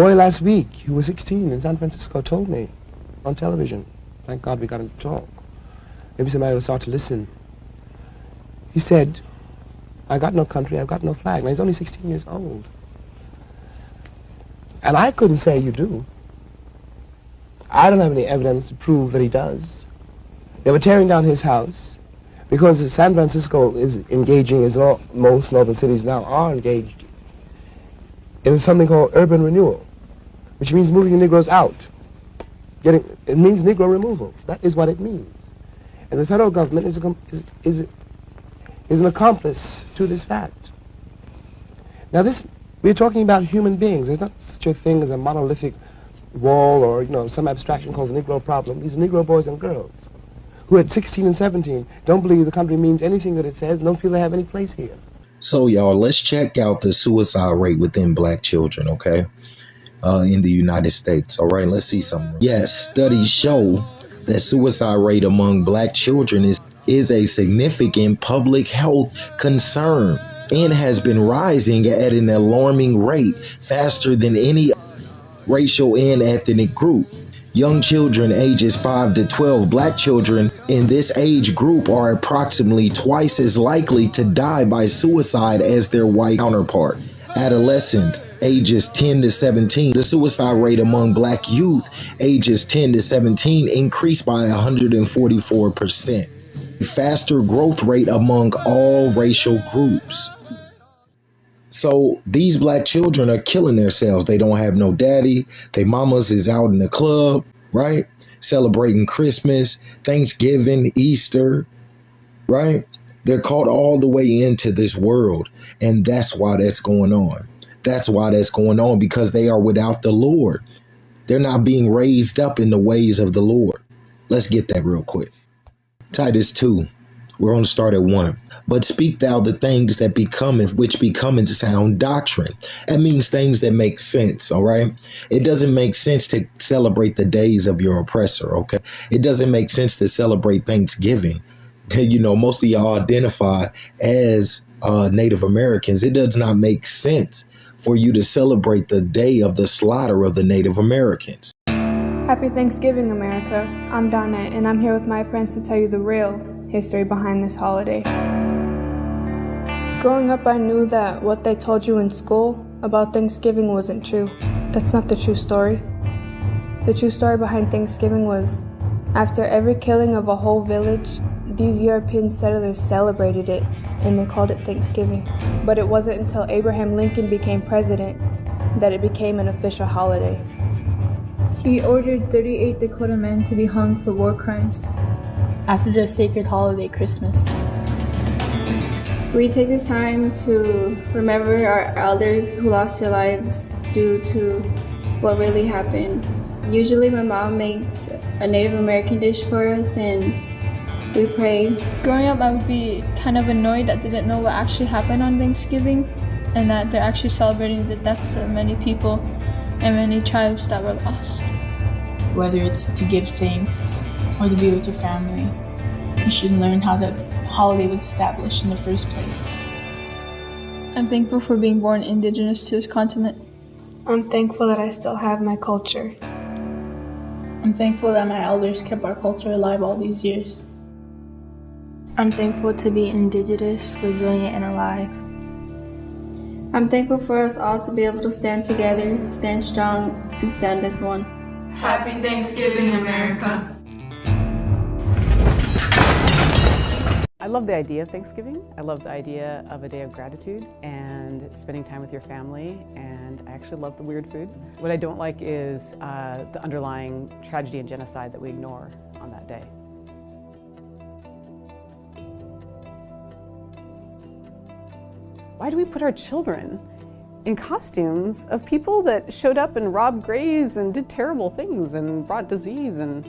boy last week, who was 16 in San Francisco, told me on television. Thank God we got him to talk. Maybe somebody will start to listen. He said, I got no country, I've got no flag. Now, he's only 16 years old. And I couldn't say you do. I don't have any evidence to prove that he does. They were tearing down his house because San Francisco is engaging, as most northern cities now are engaged, in something called urban renewal, which means moving the Negroes out. It means Negro removal. That is what it means. And the federal government is an accomplice to this fact. Now we're talking about human beings. There's not such a thing as a monolithic wall or, some abstraction called the Negro problem. These Negro boys and girls who at 16 and 17 don't believe the country means anything that it says, don't feel they have any place here. So, y'all, let's check out the suicide rate within black children, okay, in the United States. All right, let's see something. Yes, studies show that suicide rate among black children is a significant public health concern and has been rising at an alarming rate, faster than any racial and ethnic group. Young children ages 5 to 12, black children in this age group are approximately twice as likely to die by suicide as their white counterpart. Adolescents ages 10 to 17, the suicide rate among black youth ages 10 to 17 increased by 144%. Faster growth rate among all racial groups. So these black children are killing themselves. They don't have no daddy. Their mamas is out in the club, right? Celebrating Christmas, Thanksgiving, Easter, right? They're caught all the way into this world. And that's why that's going on. That's why that's going on, because they are without the Lord. They're not being raised up in the ways of the Lord. Let's get that real quick. Titus 2. We're going to start at 1. But speak thou the things that which become in sound doctrine. That means things that make sense, all right? It doesn't make sense to celebrate the days of your oppressor, okay? It doesn't make sense to celebrate Thanksgiving. Most of y'all identify as Native Americans. It does not make sense for you to celebrate the day of the slaughter of the Native Americans. Happy Thanksgiving, America. I'm Donna, and I'm here with my friends to tell you the real history behind this holiday. Growing up, I knew that what they told you in school about Thanksgiving wasn't true. That's not the true story. The true story behind Thanksgiving was, after every killing of a whole village, these European settlers celebrated it, and they called it Thanksgiving. But it wasn't until Abraham Lincoln became president that it became an official holiday. He ordered 38 Dakota men to be hung for war crimes after the sacred holiday Christmas. We take this time to remember our elders who lost their lives due to what really happened. Usually my mom makes a Native American dish for us and we pray. Growing up, I would be kind of annoyed that they didn't know what actually happened on Thanksgiving and that they're actually celebrating the deaths of many people and many tribes that were lost. Whether it's to give thanks or to be with your family, you should learn how the holiday was established in the first place. I'm thankful for being born indigenous to this continent. I'm thankful that I still have my culture. I'm thankful that my elders kept our culture alive all these years. I'm thankful to be indigenous, resilient, and alive. I'm thankful for us all to be able to stand together, stand strong, and stand as one. Happy Thanksgiving, America. I love the idea of Thanksgiving. I love the idea of a day of gratitude and spending time with your family, and I actually love the weird food. What I don't like is the underlying tragedy and genocide that we ignore on that day. Why do we put our children in costumes of people that showed up and robbed graves and did terrible things and brought disease and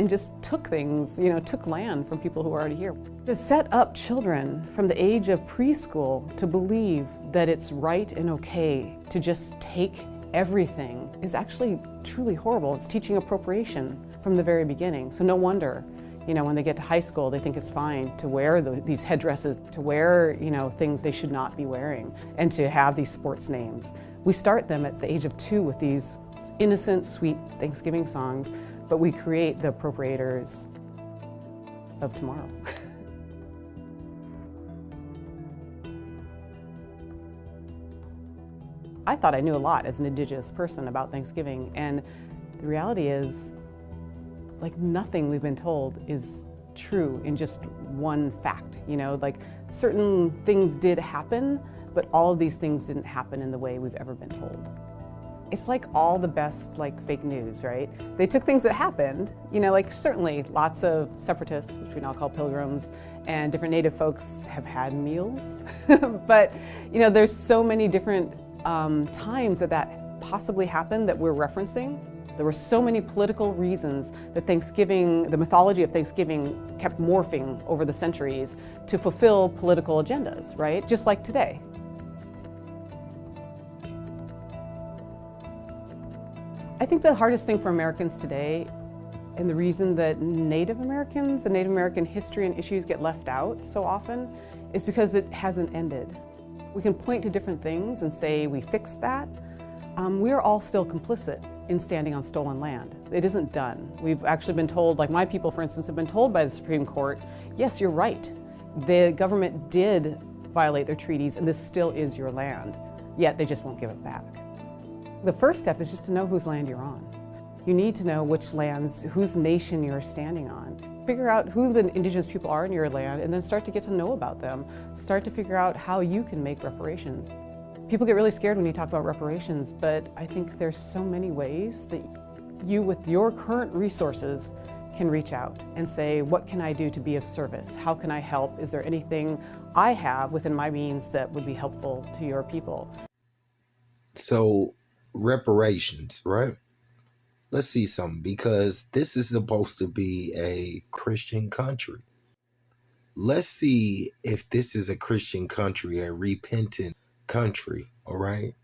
just took things, took land from people who were already here? To set up children from the age of preschool to believe that it's right and okay to just take everything is actually truly horrible. It's teaching appropriation from the very beginning. So no wonder, You know, when they get to high school, they think it's fine to wear these headdresses, to wear, you know, things they should not be wearing, and to have these sports names. We start them at the age of 2 with these innocent, sweet Thanksgiving songs, but we create the appropriators of tomorrow. I thought I knew a lot as an Indigenous person about Thanksgiving, and the reality is, like, nothing we've been told is true in just one fact. You know, like, certain things did happen, but all of these things didn't happen in the way we've ever been told. It's like all the best, like, fake news, right? They took things that happened, you know, like, certainly lots of separatists, which we now call pilgrims, and different Native folks have had meals. But, you know, there's so many different times that possibly happened that we're referencing. There were so many political reasons that Thanksgiving, the mythology of Thanksgiving, kept morphing over the centuries to fulfill political agendas, right? Just like today. I think the hardest thing for Americans today, and the reason that Native Americans and Native American history and issues get left out so often, is because it hasn't ended. We can point to different things and say we fixed that. We're all still complicit in standing on stolen land. It isn't done. We've actually been told, like my people, for instance, have been told by the Supreme Court, yes, you're right. The government did violate their treaties and this still is your land, yet they just won't give it back. The first step is just to know whose land you're on. You need to know which lands, whose nation you're standing on. Figure out who the Indigenous people are in your land and then start to get to know about them. Start to figure out how you can make reparations. People get really scared when you talk about reparations, but I think there's so many ways that you, with your current resources, can reach out and say, what can I do to be of service? How can I help? Is there anything I have within my means that would be helpful to your people? So, reparations, right? Let's see something, because this is supposed to be a Christian country. Let's see if this is a Christian country, a repentant country, all right?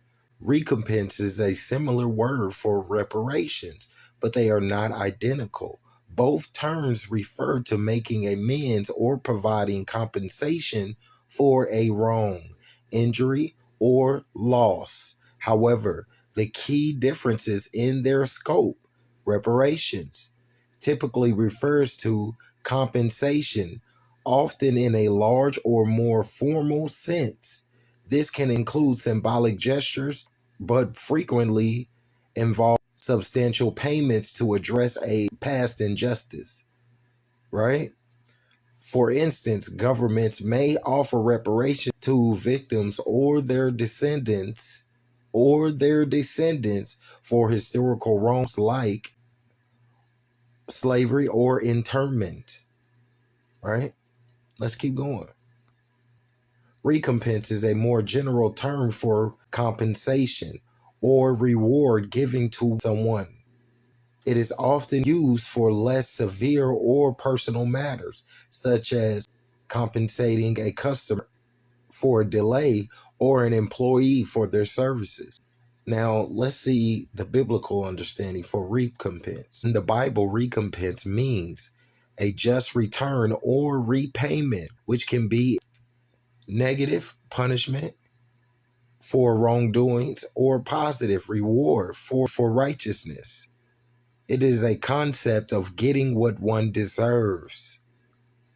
Recompense is a similar word for reparations, but they are not identical. Both terms refer to making amends or providing compensation for a wrong, injury, or loss. However, the key differences in their scope, reparations, typically refers to compensation, often in a large or more formal sense. This can include symbolic gestures, but frequently involve substantial payments to address a past injustice, right? For instance, governments may offer reparations to victims or their descendants for historical wrongs like slavery or internment, right? Let's keep going. Recompense is a more general term for compensation or reward given to someone. It is often used for less severe or personal matters, such as compensating a customer for a delay or an employee for their services. Now, let's see the biblical understanding for recompense. In the Bible, recompense means a just return or repayment, which can be negative punishment for wrongdoings or positive reward for righteousness. It is a concept of getting what one deserves,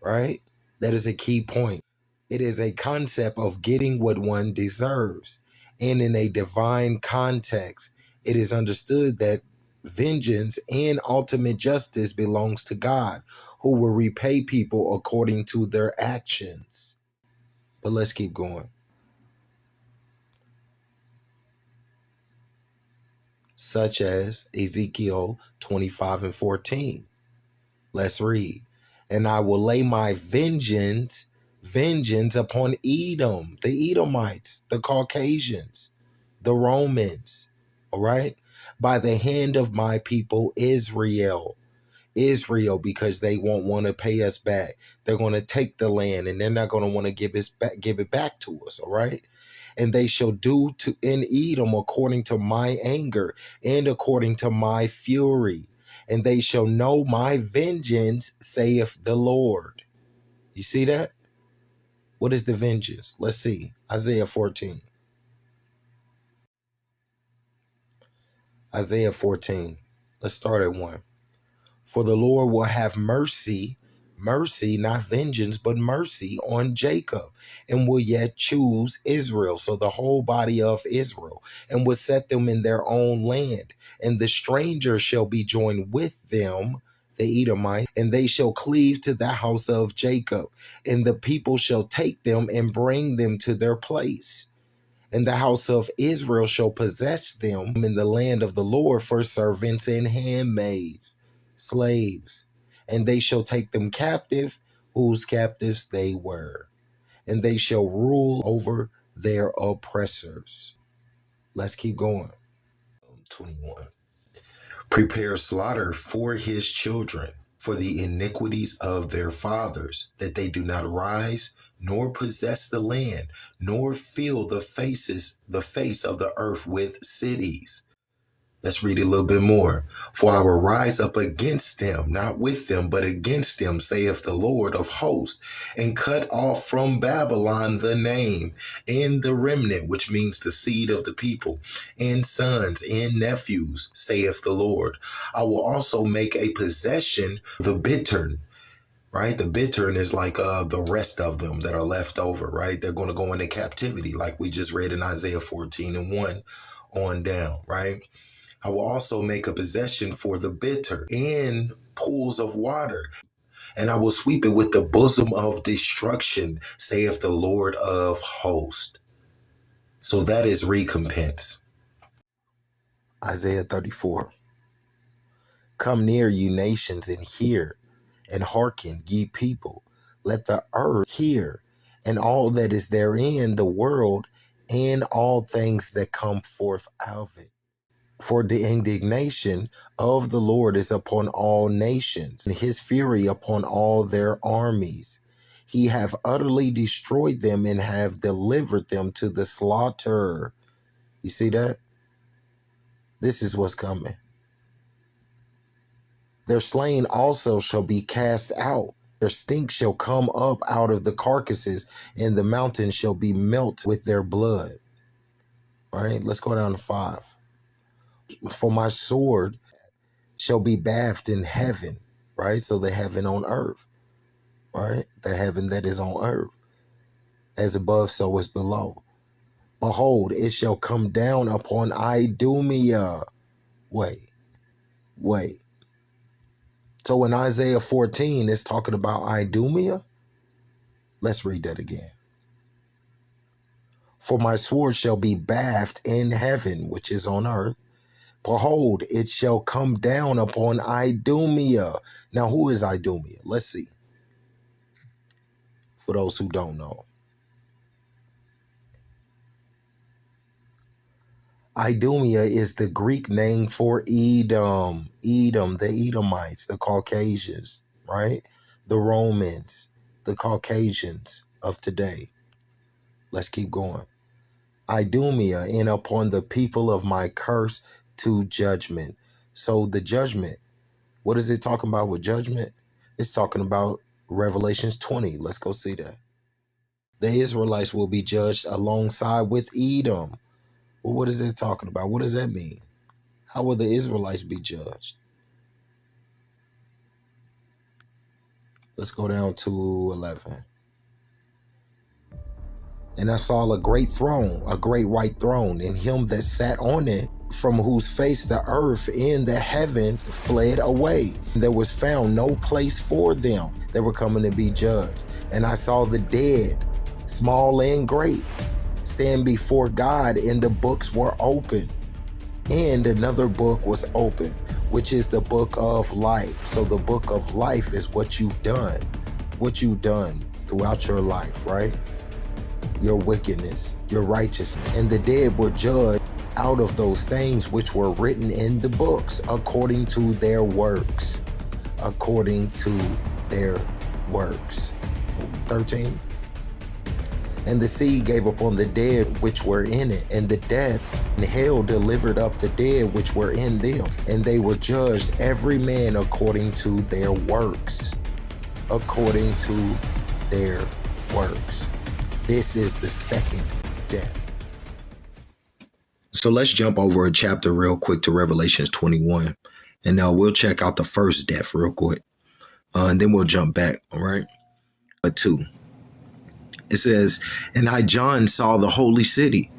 right? That is a key point. It is a concept of getting what one deserves. And in a divine context, it is understood that vengeance and ultimate justice belongs to God, who will repay people according to their actions. But let's keep going. Such as Ezekiel 25:14. Let's read. And I will lay my vengeance upon Edom, the Edomites, the Caucasians, the Romans, all right, by the hand of my people Israel, because they won't want to pay us back. They're going to take the land and they're not going to want to give it back to us, all right? And they shall do in Edom according to my anger and according to my fury. and they shall know my vengeance, saith the Lord. You see that? What is the vengeance? Let's see. Isaiah 14. Isaiah 14. Let's start at 1. For the Lord will have mercy, not vengeance, but mercy on Jacob, and will yet choose Israel, so the whole body of Israel, and will set them in their own land. And the stranger shall be joined with them, the Edomite, and they shall cleave to the house of Jacob, and the people shall take them and bring them to their place. And the house of Israel shall possess them in the land of the Lord for servants and handmaids, slaves. And they shall take them captive, whose captives they were. And they shall rule over their oppressors. Let's keep going. 21. Prepare slaughter for his children, for the iniquities of their fathers, that they do not rise, nor possess the land, nor fill the face of the earth with cities. Let's read a little bit more. For I will rise up against them, not with them, but against them, saith the Lord of hosts, and cut off from Babylon the name, and the remnant, which means the seed of the people, and sons and nephews, saith the Lord. I will also make a possession the bittern. Right? The bittern is like the rest of them that are left over, right? They're going to go into captivity, like we just read in Isaiah 14 and 1 on down, right? I will also make a possession for the bitter in pools of water, and I will sweep it with the bosom of destruction, saith the Lord of hosts. So that is recompense. Isaiah 34. Come near, you nations, and hear, and hearken, ye people. Let the earth hear, and all that is therein, the world, and all things that come forth out of it. For the indignation of the Lord is upon all nations, and his fury upon all their armies. He have utterly destroyed them, and have delivered them to the slaughter. You see that? This is what's coming. Their slain also shall be cast out. Their stink shall come up out of the carcasses, and the mountains shall be melted with their blood. All right, let's go down to 5. For my sword shall be bathed in heaven, right? So the heaven on earth, right? The heaven that is on earth. As above, so is below. Behold, it shall come down upon Idumea. Wait. So in Isaiah 14, it's talking about Idumea. Let's read that again. For my sword shall be bathed in heaven, which is on earth. Behold, it shall come down upon Idumea. Now, who is Idumea? Let's see. For those who don't know. Idumea is the Greek name for Edom. Edom, the Edomites, the Caucasians, right? The Romans, the Caucasians of today. Let's keep going. Idumea, and upon the people of my curse to judgment. So the judgment, what is it talking about with judgment? It's talking about Revelations 20. Let's go see that. The Israelites will be judged alongside with Edom. Well, what is it talking about? What does that mean? How will the Israelites be judged? Let's go down to 11. And I saw a great throne, a great white throne, and him that sat on it, from whose face the earth and the heavens fled away. There was found no place for them that were coming to be judged. And I saw the dead, small and great, stand before God, and the books were open. And another book was open, which is the book of life. So the book of life is what you've done throughout your life, right? Your wickedness, your righteousness. And the dead were judged out of those things which were written in the books, according to their works. According to their works. 13. And the sea gave upon the dead which were in it, and the death and hell delivered up the dead which were in them, and they were judged every man according to their works. According to their works. This is the second death. So let's jump over a chapter real quick to Revelations 21. And now we'll check out the first death real quick. And then we'll jump back, all right? 2. It says, and I, John, saw the holy city,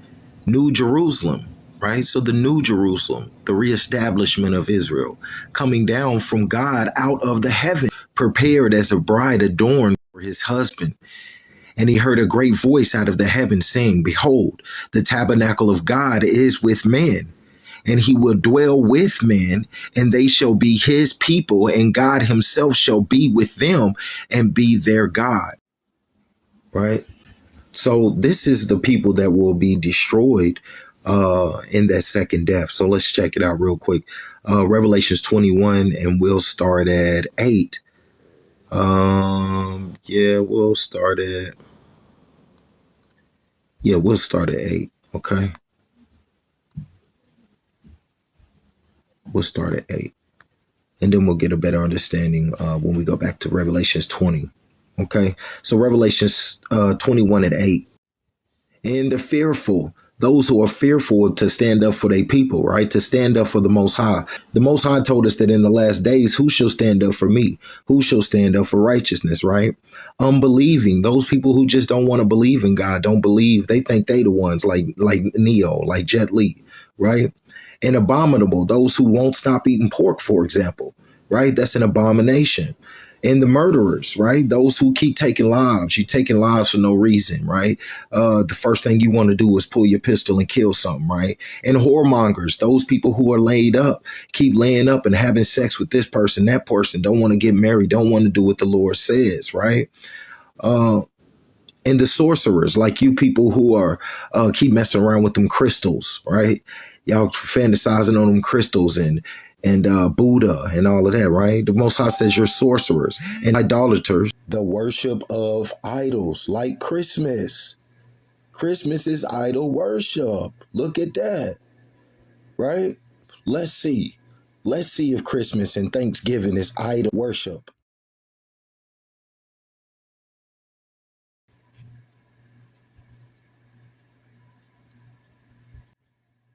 New Jerusalem, right? So the New Jerusalem, the reestablishment of Israel, coming down from God out of the heaven, prepared as a bride adorned for his husband. And he heard a great voice out of the heaven saying, behold, the tabernacle of God is with men, and he will dwell with men, and they shall be his people, and God himself shall be with them and be their God. Right? So this is the people that will be destroyed in that second death. So let's check it out real quick. Revelations 21, and we'll start at 8. We'll start at 8. Okay. We'll start at 8. And then we'll get a better understanding when we go back to Revelations 20. Okay. So Revelations 21 at 8. And the fearful, those who are fearful to stand up for their people, right? To stand up for the Most High. The Most High told us that in the last days, who shall stand up for me? Who shall stand up for righteousness, right? Unbelieving, those people who just don't want to believe in God, don't believe. They think they the ones like Neo, like Jet Li, right? And abominable, those who won't stop eating pork, for example, right? That's an abomination. And the murderers, right? Those who keep taking lives. You're taking lives for no reason, right? The first thing you want to do is pull your pistol and kill something, right? And whoremongers, those people who are laid up, keep laying up and having sex with this person, that person, don't want to get married, don't want to do what the Lord says, right? And the sorcerers, like you people who are keep messing around with them crystals, right? Y'all fantasizing on them crystals and Buddha and all of that, right? The Most High says you're sorcerers and idolaters. The worship of idols, like Christmas. Christmas is idol worship. Look at that, right? Let's see. Let's see if Christmas and Thanksgiving is idol worship.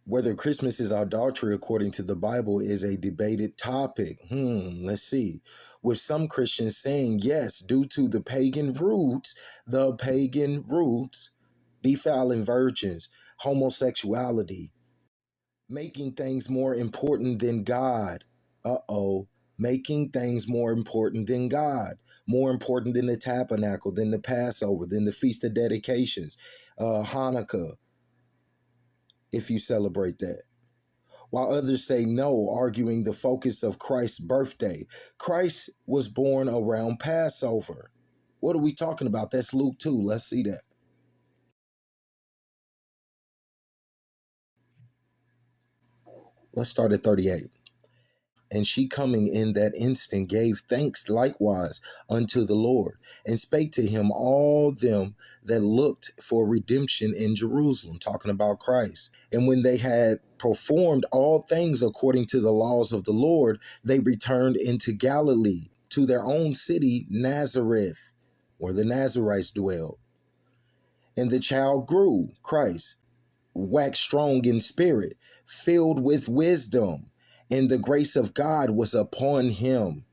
Whether Christmas is idolatry according to the Bible is a debated topic. Let's see. With some Christians saying yes, due to the pagan roots, defiling virgins, homosexuality, making things more important than God. Making things more important than God. More important than the tabernacle, than the Passover, than the Feast of Dedications, Hanukkah, if you celebrate that. While others say no, arguing the focus of Christ's birthday. Christ was born around Passover. What are we talking about? That's Luke 2. Let's see that. Let's start at 38. And she coming in that instant gave thanks likewise unto the Lord, and spake to him all them that looked for redemption in Jerusalem, talking about Christ. And when they had performed all things according to the laws of the Lord, they returned into Galilee, to their own city Nazareth, where the Nazarites dwelled. And the child grew, Christ, waxed strong in spirit, filled with wisdom, and the grace of God was upon him.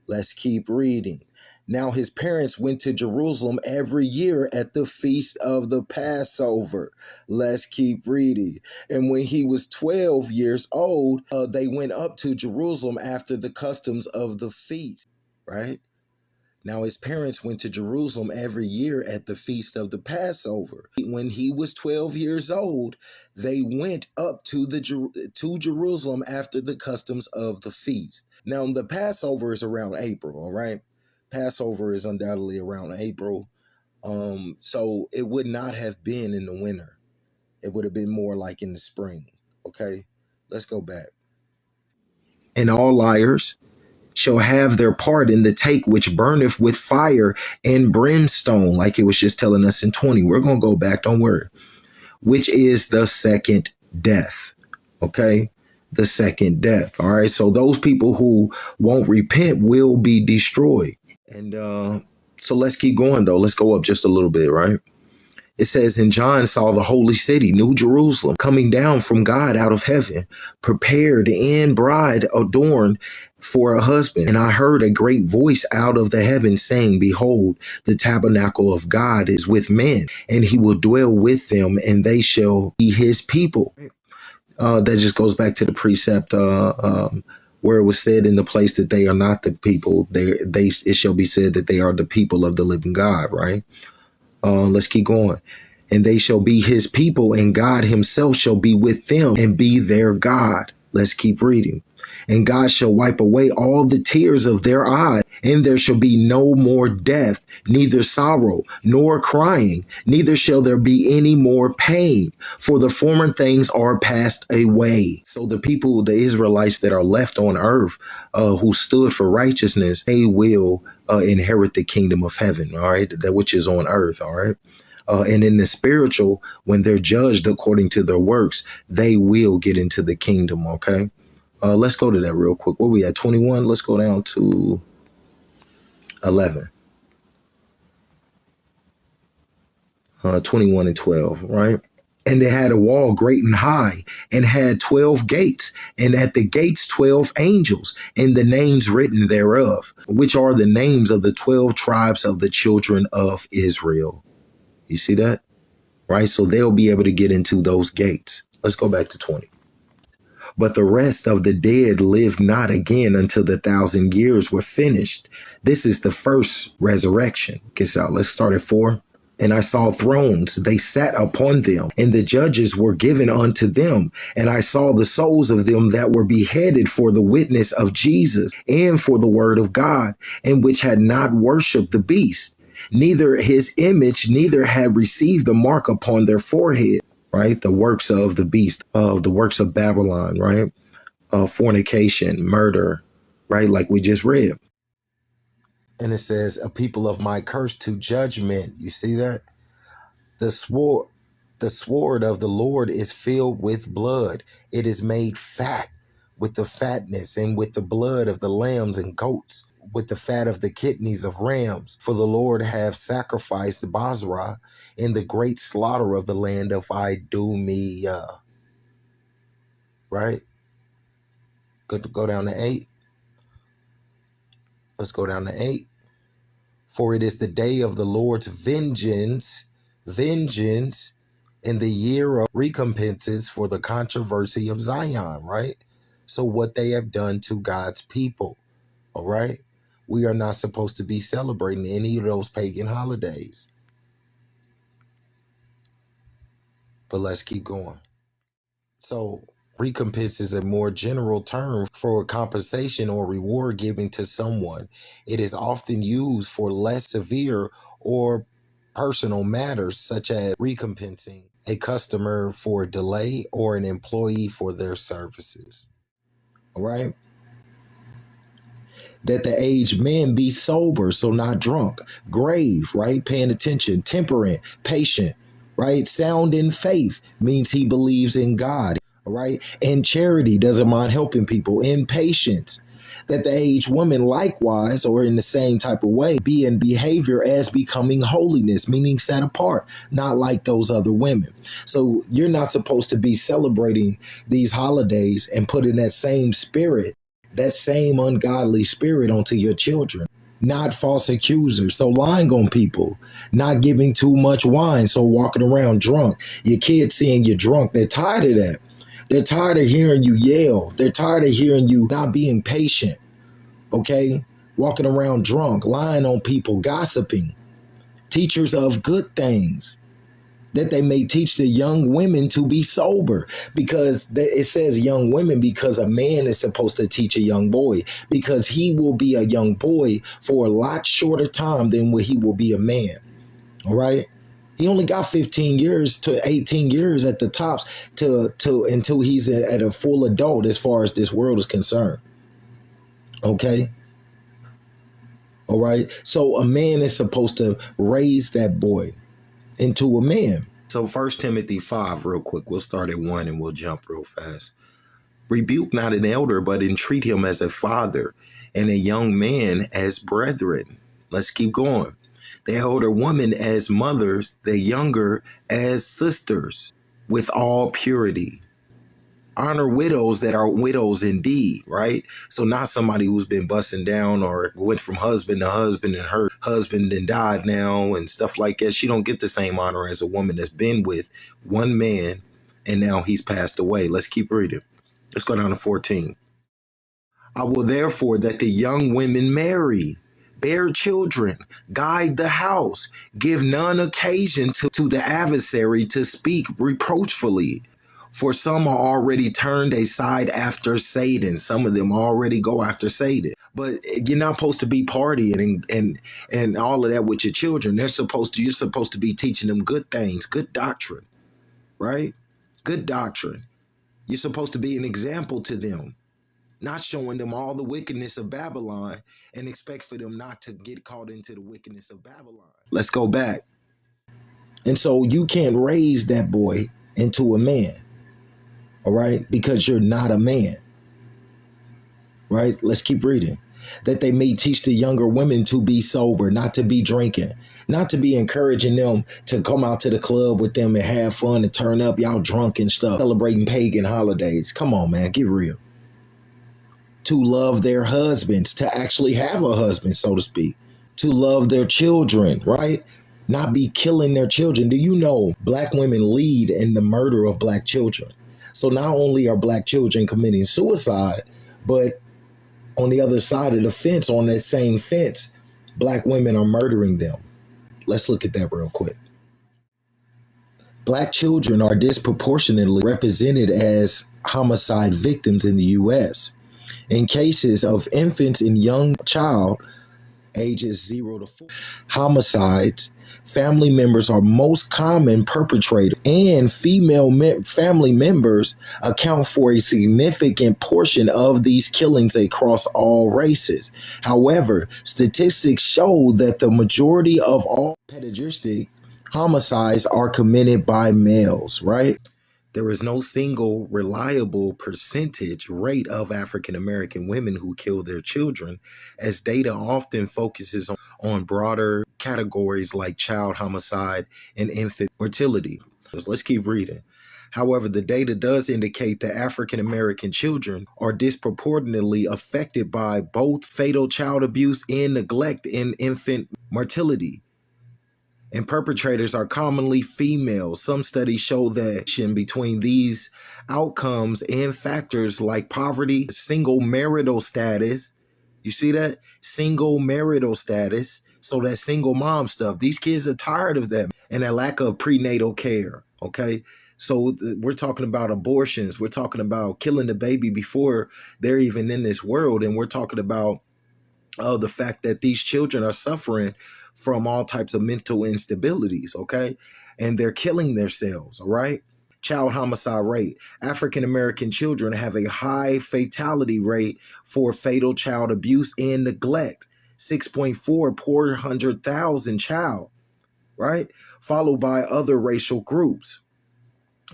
Let's keep reading. Now his parents went to Jerusalem every year at the feast of the Passover. Let's keep reading. And when he was 12 years old, they went up to Jerusalem after the customs of the feast, right? Now his parents went to Jerusalem every year at the feast of the Passover. When he was 12 years old, they went up to Jerusalem after the customs of the feast. Now the Passover is around April, all right? Passover is undoubtedly around April. So it would not have been in the winter. It would have been more like in the spring, okay? Let's go back. And all liars, shall have their part in the take which burneth with fire and brimstone, like it was just telling us in 20. We're going to go back, don't worry. Which is the second death. Okay? The second death. All right? So those people who won't repent will be destroyed. And so let's keep going, though. Let's go up just a little bit, right? It says, and John saw the holy city, New Jerusalem, coming down from God out of heaven, prepared and bride adorned for a husband. And I heard a great voice out of the heavens saying, behold, the tabernacle of God is with men, and he will dwell with them, and they shall be his people. That just goes back to the precept where it was said in the place that they are not the people. It shall be said that they are the people of the living God, right? Let's keep going. And they shall be his people, and God himself shall be with them and be their God. Let's keep reading. And God shall wipe away all the tears of their eyes, and there shall be no more death, neither sorrow, nor crying, neither shall there be any more pain, for the former things are passed away. So the people, the Israelites that are left on earth, who stood for righteousness, they will inherit the kingdom of heaven, all right, that which is on earth, all right. And in the spiritual, when they're judged according to their works, they will get into the kingdom, okay? Let's go to that real quick. Where we at? 21? Let's go down to 11. 21 and 12, right? And it had a wall great and high, and had 12 gates, and at the gates 12 angels, and the names written thereof, which are the names of the 12 tribes of the children of Israel. You see that? Right? So they'll be able to get into those gates. Let's go back to 20. But the rest of the dead lived not again until the 1,000 years were finished. This is the first resurrection. Guess out. Let's start at 4. And I saw thrones, they sat upon them, and the judges were given unto them. And I saw the souls of them that were beheaded for the witness of Jesus and for the word of God, and which had not worshipped the beast, neither his image, neither had received the mark upon their forehead. Right? The works of the beast, the works of Babylon, right? Fornication, murder, right? Like we just read. And it says, a people of my curse to judgment. You see that? The sword of the Lord is filled with blood. It is made fat with the fatness and with the blood of the lambs and goats, with the fat of the kidneys of rams. For the Lord have sacrificed Basra in the great slaughter of the land of Idumea. Right? Good to go down to 8. Let's go down to 8. For it is the day of the Lord's vengeance, in the year of recompenses for the controversy of Zion, right? So what they have done to God's people, all right? We are not supposed to be celebrating any of those pagan holidays. But let's keep going. So recompense is a more general term for compensation or reward given to someone. It is often used for less severe or personal matters, such as recompensing a customer for a delay or an employee for their services. All right? That the aged man be sober, so not drunk, grave, right? Paying attention, temperate, patient, right? Sound in faith means he believes in God, all right? And charity, doesn't mind helping people. In patience, that the aged woman likewise, or in the same type of way, be in behavior as becoming holiness, meaning set apart, not like those other women. So you're not supposed to be celebrating these holidays and putting that same spirit, that same ungodly spirit onto your children. Not false accusers, so lying on people, not giving too much wine, so walking around drunk. Your kids seeing you drunk, they're tired of that. They're tired of hearing you yell. They're tired of hearing you not being patient, okay? Walking around drunk, lying on people, gossiping. Teachers of good things, that they may teach the young women to be sober, because it says young women because a man is supposed to teach a young boy, because he will be a young boy for a lot shorter time than what he will be a man. All right. He only got 15 years to 18 years at the tops to until he's at a full adult as far as this world is concerned. Okay. All right. So a man is supposed to raise that boy into a man. So 1 Timothy 5, real quick. We'll start at 1 and we'll jump real fast. Rebuke not an elder, but entreat him as a father, and a young man as brethren. Let's keep going. The elder woman as mothers, the younger as sisters, with all purity. Honor widows that are widows indeed, right? So not somebody who's been busting down or went from husband to husband and her husband and died now and stuff like that. She don't get the same honor as a woman that's been with one man and now he's passed away. Let's keep reading. Let's go down to 14. I will therefore that the young women marry, bear children, guide the house, give none occasion to the adversary to speak reproachfully. For some are already turned aside after Satan. Some of them already go after Satan. But you're not supposed to be partying and all of that with your children. You're supposed to be teaching them good things, good doctrine, right? Good doctrine. You're supposed to be an example to them, not showing them all the wickedness of Babylon and expect for them not to get caught into the wickedness of Babylon. Let's go back. And so you can't raise that boy into a man. All right, because you're not a man. Right? Let's keep reading. That they may teach the younger women to be sober, not to be drinking, not to be encouraging them to come out to the club with them and have fun and turn up, y'all drunk and stuff, celebrating pagan holidays. Come on, man, get real. To love their husbands, to actually have a husband, so to speak, to love their children, right? Not be killing their children. Do you know black women lead in the murder of black children? So not only are black children committing suicide, but on the other side of the fence, on that same fence, black women are murdering them. Let's look at that real quick. Black children are disproportionately represented as homicide victims in the U.S. In cases of infants and young child, ages 0 to 4, homicides, family members are most common perpetrator, and female family members account for a significant portion of these killings across all races. However, statistics show that the majority of all pederastic homicides are committed by males, right? There is no single reliable percentage rate of African American women who kill their children, as data often focuses on broader categories like child homicide and infant mortality. Let's keep reading. However, the data does indicate that African American children are disproportionately affected by both fatal child abuse and neglect in infant mortality. And perpetrators are commonly female. Some studies show that between these outcomes and factors like poverty, single marital status, you see that? Single marital status. So that single mom stuff, these kids are tired of that, and a lack of prenatal care, okay? So we're talking about abortions. We're talking about killing the baby before they're even in this world. And we're talking about the fact that these children are suffering from all types of mental instabilities, okay? And they're killing themselves, all right? Child homicide rate. African American children have a high fatality rate for fatal child abuse and neglect. 6.4 per 100,000 child, right? Followed by other racial groups.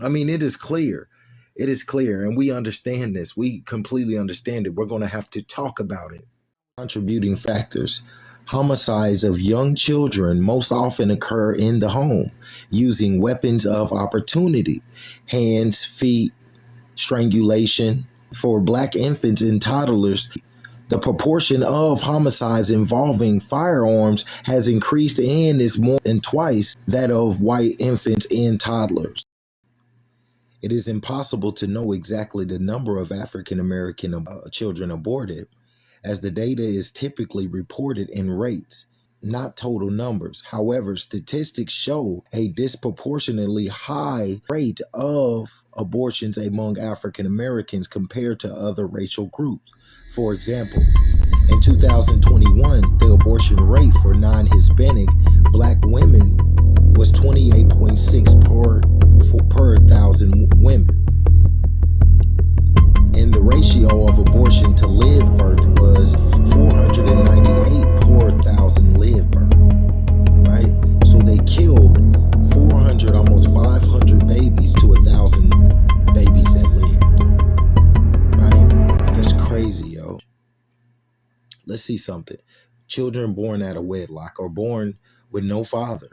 I mean, it is clear. It is clear, and we understand this. We completely understand it. We're going to have to talk about it. Contributing factors. Homicides of young children most often occur in the home using weapons of opportunity, hands, feet, strangulation. For black infants and toddlers, the proportion of homicides involving firearms has increased and is more than twice that of white infants and toddlers. It is impossible to know exactly the number of African American children aborted, as the data is typically reported in rates, not total numbers. However, statistics show a disproportionately high rate of abortions among African Americans compared to other racial groups. For example, in 2021, the abortion rate for non-Hispanic black women was 28.6 per 1,000 women. And the ratio of abortion to live birth was 498 per 1,000 live birth, right? So they killed 400, almost 500 babies to 1,000 babies that lived, right? That's crazy, yo. Let's see something. Children born out of wedlock or born with no father.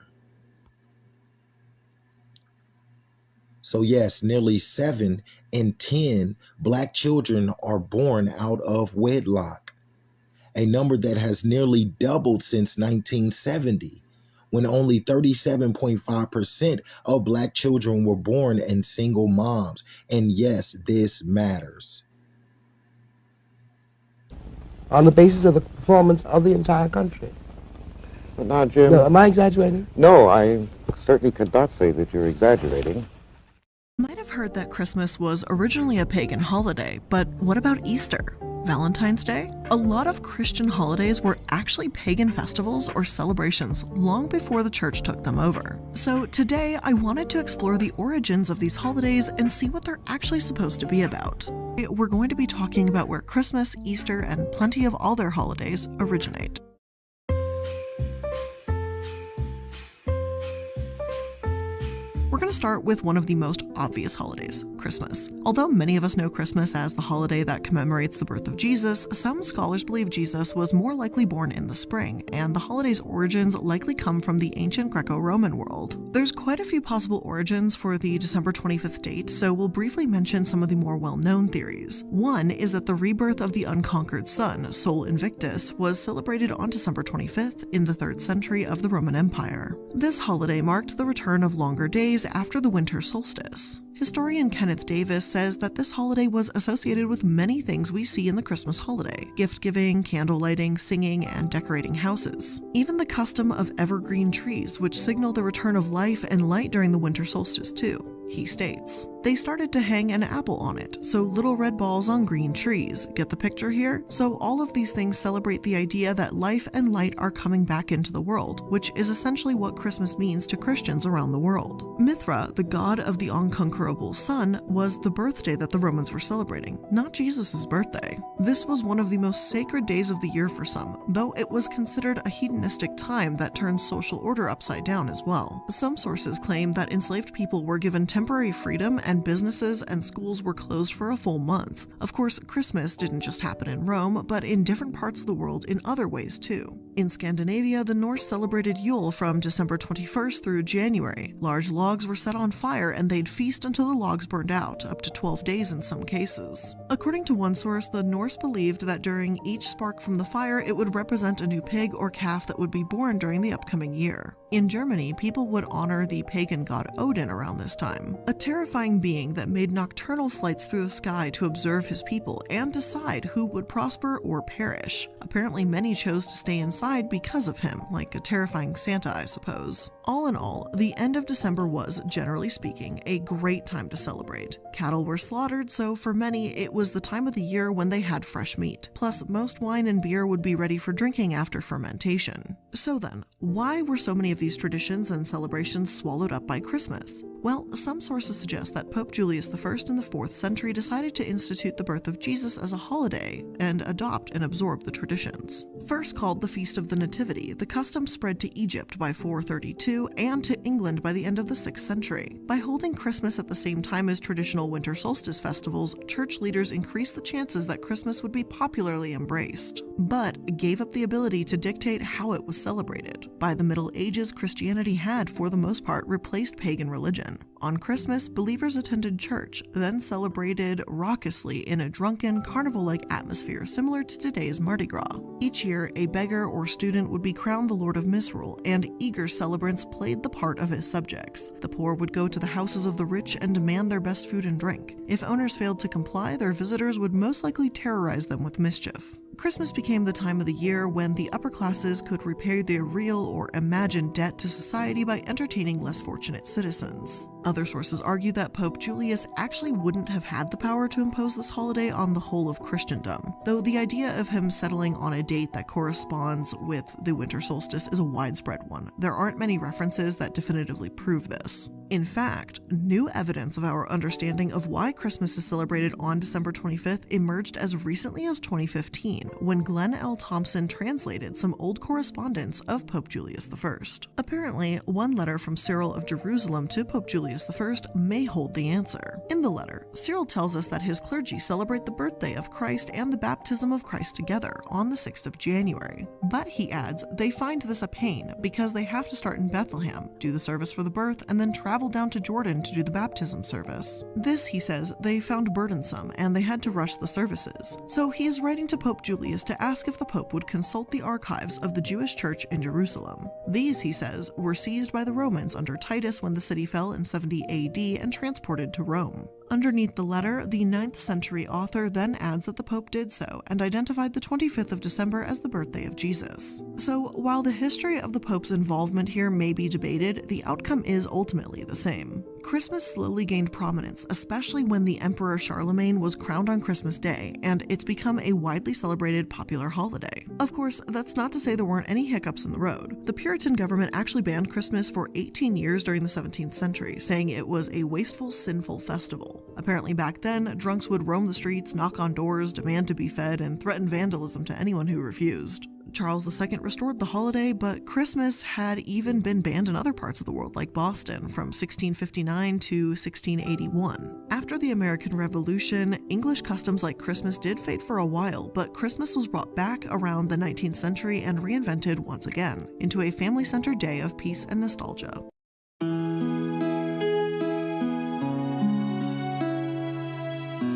So yes, nearly 7 in 10 Black children are born out of wedlock, a number that has nearly doubled since 1970, when only 37.5% of Black children were born in single moms. And yes, this matters. On the basis of the performance of the entire country. But now, Jim... No, am I exaggerating? No, I certainly could not say that you're exaggerating. You might have heard that Christmas was originally a pagan holiday, but what about Easter? Valentine's Day? A lot of Christian holidays were actually pagan festivals or celebrations long before the church took them over. So today I wanted to explore the origins of these holidays and see what they're actually supposed to be about. We're going to be talking about where Christmas, Easter, and plenty of other holidays originate. We're going to start with one of the most obvious holidays, Christmas. Although many of us know Christmas as the holiday that commemorates the birth of Jesus, some scholars believe Jesus was more likely born in the spring, and the holiday's origins likely come from the ancient Greco-Roman world. There's quite a few possible origins for the December 25th date, so we'll briefly mention some of the more well-known theories. One is that the rebirth of the unconquered sun, Sol Invictus, was celebrated on December 25th in the 3rd century of the Roman Empire. This holiday marked the return of longer days after the winter solstice. Historian Kenneth Davis says that this holiday was associated with many things we see in the Christmas holiday: gift-giving, candle lighting, singing, and decorating houses. Even the custom of evergreen trees, which signal the return of life and light during the winter solstice too. He states, "They started to hang an apple on it, so little red balls on green trees. Get the picture here? So all of these things celebrate the idea that life and light are coming back into the world, which is essentially what Christmas means to Christians around the world." Mithra, the god of the unconquerable sun, was the birthday that the Romans were celebrating, not Jesus' birthday. This was one of the most sacred days of the year for some, though it was considered a hedonistic time that turned social order upside down as well. Some sources claim that enslaved people were given temporary freedom and businesses and schools were closed for a full month. Of course, Christmas didn't just happen in Rome, but in different parts of the world in other ways too. In Scandinavia, the Norse celebrated Yule from December 21st through January. Large logs were set on fire and they'd feast until the logs burned out, up to 12 days in some cases. According to one source, the Norse believed that during each spark from the fire, it would represent a new pig or calf that would be born during the upcoming year. In Germany, people would honor the pagan god Odin around this time, a terrifying being that made nocturnal flights through the sky to observe his people and decide who would prosper or perish. Apparently, many chose to stay inside because of him, like a terrifying Santa, I suppose. All in all, the end of December was, generally speaking, a great time to celebrate. Cattle were slaughtered, so for many, it was the time of the year when they had fresh meat. Plus, most wine and beer would be ready for drinking after fermentation. So then, why were so many of these traditions and celebrations swallowed up by Christmas? Well, some sources suggest that Pope Julius I in the 4th century decided to institute the birth of Jesus as a holiday and adopt and absorb the traditions. First called the Feast of the Nativity, the custom spread to Egypt by 432 and to England by the end of the 6th century. By holding Christmas at the same time as traditional winter solstice festivals, church leaders increased the chances that Christmas would be popularly embraced, but gave up the ability to dictate how it was celebrated. By the Middle Ages, Christianity had, for the most part, replaced pagan religion. On Christmas, believers attended church, then celebrated raucously in a drunken, carnival-like atmosphere similar to today's Mardi Gras. Each year, a beggar or student would be crowned the Lord of Misrule, and eager celebrants played the part of his subjects. The poor would go to the houses of the rich and demand their best food and drink. If owners failed to comply, their visitors would most likely terrorize them with mischief. Christmas became the time of the year when the upper classes could repay their real or imagined debt to society by entertaining less fortunate citizens. Other sources argue that Pope Julius actually wouldn't have had the power to impose this holiday on the whole of Christendom, though the idea of him settling on a date that corresponds with the winter solstice is a widespread one. There aren't many references that definitively prove this. In fact, new evidence of our understanding of why Christmas is celebrated on December 25th emerged as recently as 2015, when Glenn L. Thompson translated some old correspondence of Pope Julius I. Apparently, one letter from Cyril of Jerusalem to Pope Julius I may hold the answer. In the letter, Cyril tells us that his clergy celebrate the birthday of Christ and the baptism of Christ together on the 6th of January. But, he adds, they find this a pain because they have to start in Bethlehem, do the service for the birth, and then travel down to Jordan to do the baptism service. This, he says, they found burdensome and they had to rush the services. So he is writing to Pope Julius to ask if the Pope would consult the archives of the Jewish church in Jerusalem. These, he says, were seized by the Romans under Titus when the city fell in 70 AD and transported to Rome. Underneath the letter, the 9th century author then adds that the Pope did so and identified the 25th of December as the birthday of Jesus. So while the history of the Pope's involvement here may be debated, the outcome is ultimately the same. Christmas slowly gained prominence, especially when the Emperor Charlemagne was crowned on Christmas Day, and it's become a widely celebrated popular holiday. Of course, that's not to say there weren't any hiccups in the road. The Puritan government actually banned Christmas for 18 years during the 17th century, saying it was a wasteful, sinful festival. Apparently back then, drunks would roam the streets, knock on doors, demand to be fed, and threaten vandalism to anyone who refused. Charles II restored the holiday, but Christmas had even been banned in other parts of the world, like Boston, from 1659 to 1681. After the American Revolution, English customs like Christmas did fade for a while, but Christmas was brought back around the 19th century and reinvented once again into a family-centered day of peace and nostalgia.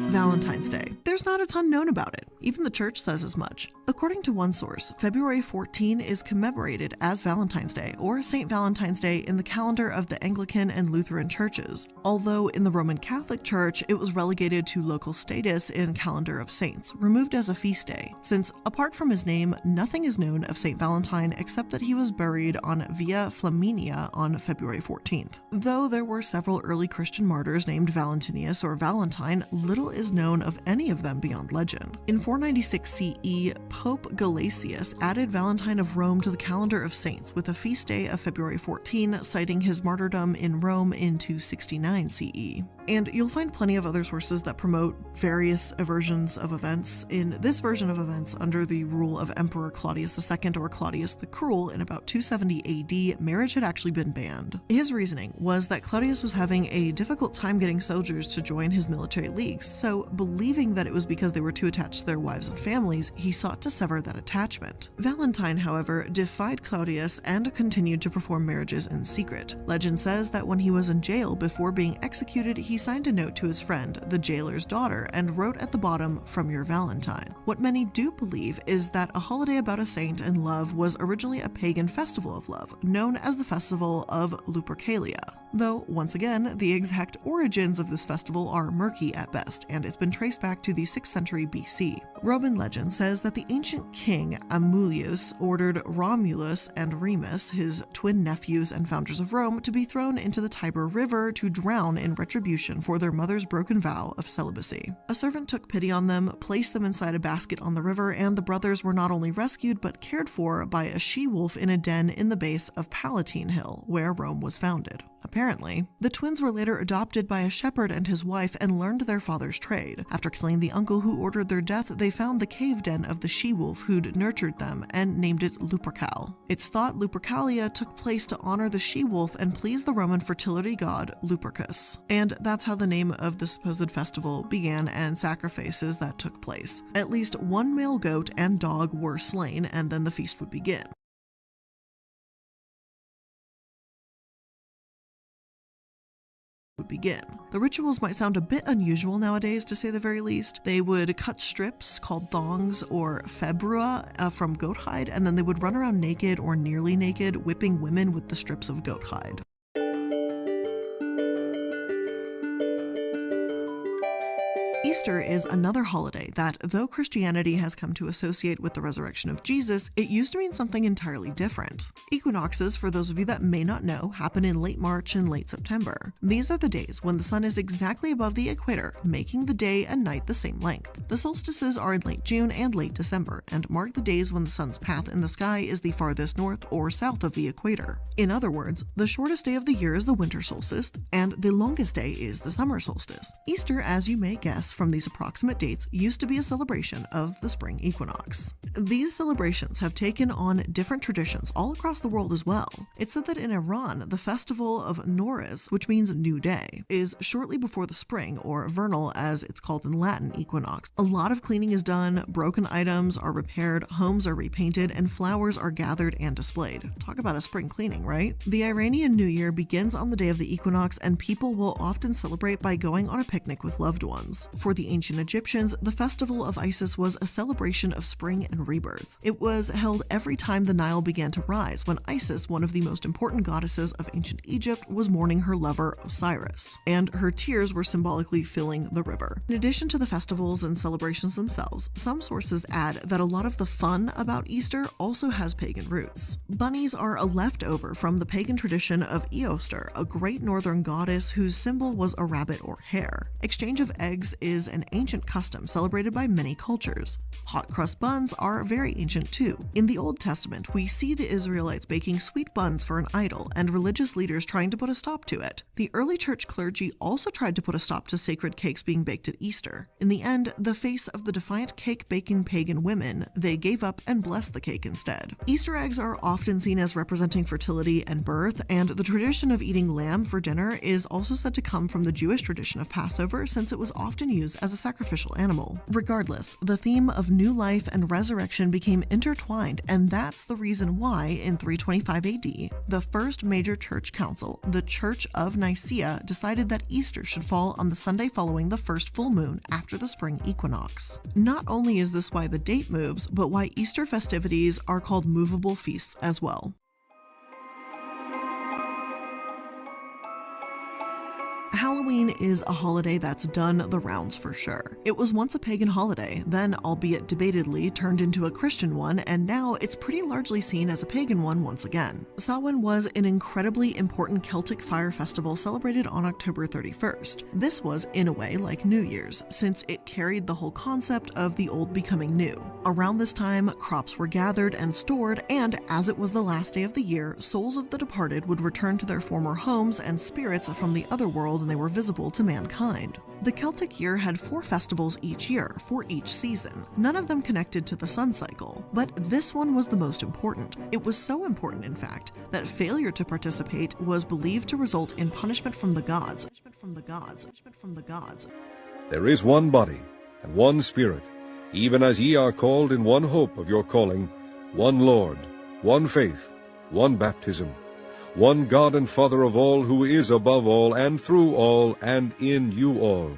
Valentine's Day. There's not a ton known about it. Even the church says as much. According to one source, February 14 is commemorated as Valentine's Day or St. Valentine's Day in the calendar of the Anglican and Lutheran churches, although in the Roman Catholic Church it was relegated to local status in Calendar of Saints, removed as a feast day, since apart from his name, nothing is known of St. Valentine except that he was buried on Via Flaminia on February 14th. Though there were several early Christian martyrs named Valentinius or Valentine, little is known of any of them beyond legend. In 496 CE, Pope Gelasius added Valentine of Rome to the calendar of saints with a feast day of February 14, citing his martyrdom in Rome in 269 CE. And you'll find plenty of other sources that promote various versions of events. In this version of events, under the rule of Emperor Claudius II or Claudius the Cruel in about 270 AD, marriage had actually been banned. His reasoning was that Claudius was having a difficult time getting soldiers to join his military leagues, so believing that it was because they were too attached to their wives and families, he sought to sever that attachment. Valentine, however, defied Claudius and continued to perform marriages in secret. Legend says that when he was in jail before being executed, he signed a note to his friend, the jailer's daughter, and wrote at the bottom, "From your Valentine." What many do believe is that a holiday about a saint and love was originally a pagan festival of love, known as the Festival of Lupercalia. Though, once again, the exact origins of this festival are murky at best, and it's been traced back to the 6th century BC. Roman legend says that the ancient king Amulius ordered Romulus and Remus, his twin nephews and founders of Rome, to be thrown into the Tiber River to drown in retribution for their mother's broken vow of celibacy. A servant took pity on them, placed them inside a basket on the river, and the brothers were not only rescued but cared for by a she-wolf in a den in the base of Palatine Hill, where Rome was founded. Apparently, the twins were later adopted by a shepherd and his wife and learned their father's trade. After killing the uncle who ordered their death, they found the cave den of the she-wolf who'd nurtured them and named it Lupercal. It's thought Lupercalia took place to honor the she-wolf and please the Roman fertility god Lupercus. And that's how the name of the supposed festival began and sacrifices that took place. At least one male goat and dog were slain, and then the feast would begin. The rituals might sound a bit unusual nowadays, to say the very least. They would cut strips called thongs or februa from goat hide, and then they would run around naked or nearly naked, whipping women with the strips of goat hide. Easter is another holiday that, though Christianity has come to associate with the resurrection of Jesus, it used to mean something entirely different. Equinoxes, for those of you that may not know, happen in late March and late September. These are the days when the sun is exactly above the equator, making the day and night the same length. The solstices are in late June and late December, and mark the days when the sun's path in the sky is the farthest north or south of the equator. In other words, the shortest day of the year is the winter solstice, and the longest day is the summer solstice. Easter, as you may guess from these approximate dates, used to be a celebration of the spring equinox. These celebrations have taken on different traditions all across the world as well. It's said that in Iran, the festival of Nowruz, which means new day, is shortly before the spring, or vernal as it's called in Latin, equinox. A lot of cleaning is done, broken items are repaired, homes are repainted, and flowers are gathered and displayed. Talk about a spring cleaning, right? The Iranian New Year begins on the day of the equinox, and people will often celebrate by going on a picnic with loved ones. For the ancient Egyptians, the festival of Isis was a celebration of spring and rebirth. It was held every time the Nile began to rise, when Isis, one of the most important goddesses of ancient Egypt, was mourning her lover Osiris, and her tears were symbolically filling the river. In addition to the festivals and celebrations themselves, some sources add that a lot of the fun about Easter also has pagan roots. Bunnies are a leftover from the pagan tradition of Eostre, a great northern goddess whose symbol was a rabbit or hare. Exchange of eggs is an ancient custom celebrated by many cultures. Hot crust buns are very ancient too. In the Old Testament, we see the Israelites baking sweet buns for an idol and religious leaders trying to put a stop to it. The early church clergy also tried to put a stop to sacred cakes being baked at Easter. In the end, the face of the defiant cake-baking pagan women, they gave up and blessed the cake instead. Easter eggs are often seen as representing fertility and birth, and the tradition of eating lamb for dinner is also said to come from the Jewish tradition of Passover, since it was often used as a sacrificial animal. Regardless, the theme of new life and resurrection became intertwined, and that's the reason why, in 325 AD, the first major church council, the Church of Nicaea, decided that Easter should fall on the Sunday following the first full moon after the spring equinox. Not only is this why the date moves, but why Easter festivities are called movable feasts as well. Halloween is a holiday that's done the rounds for sure. It was once a pagan holiday, then, albeit debatedly, turned into a Christian one, and now it's pretty largely seen as a pagan one once again. Samhain was an incredibly important Celtic fire festival celebrated on October 31st. This was, in a way, like New Year's, since it carried the whole concept of the old becoming new. Around this time, crops were gathered and stored, and as it was the last day of the year, souls of the departed would return to their former homes, and spirits from the other world and they were visible to mankind. The Celtic year had 4 festivals each year, for each season, none of them connected to the sun cycle. But this one was the most important. It was so important, in fact, that failure to participate was believed to result in punishment from the gods. There is one body, and one Spirit, even as ye are called in one hope of your calling, one Lord, one faith, one baptism, one God and Father of all, who is above all, and through all, and in you all.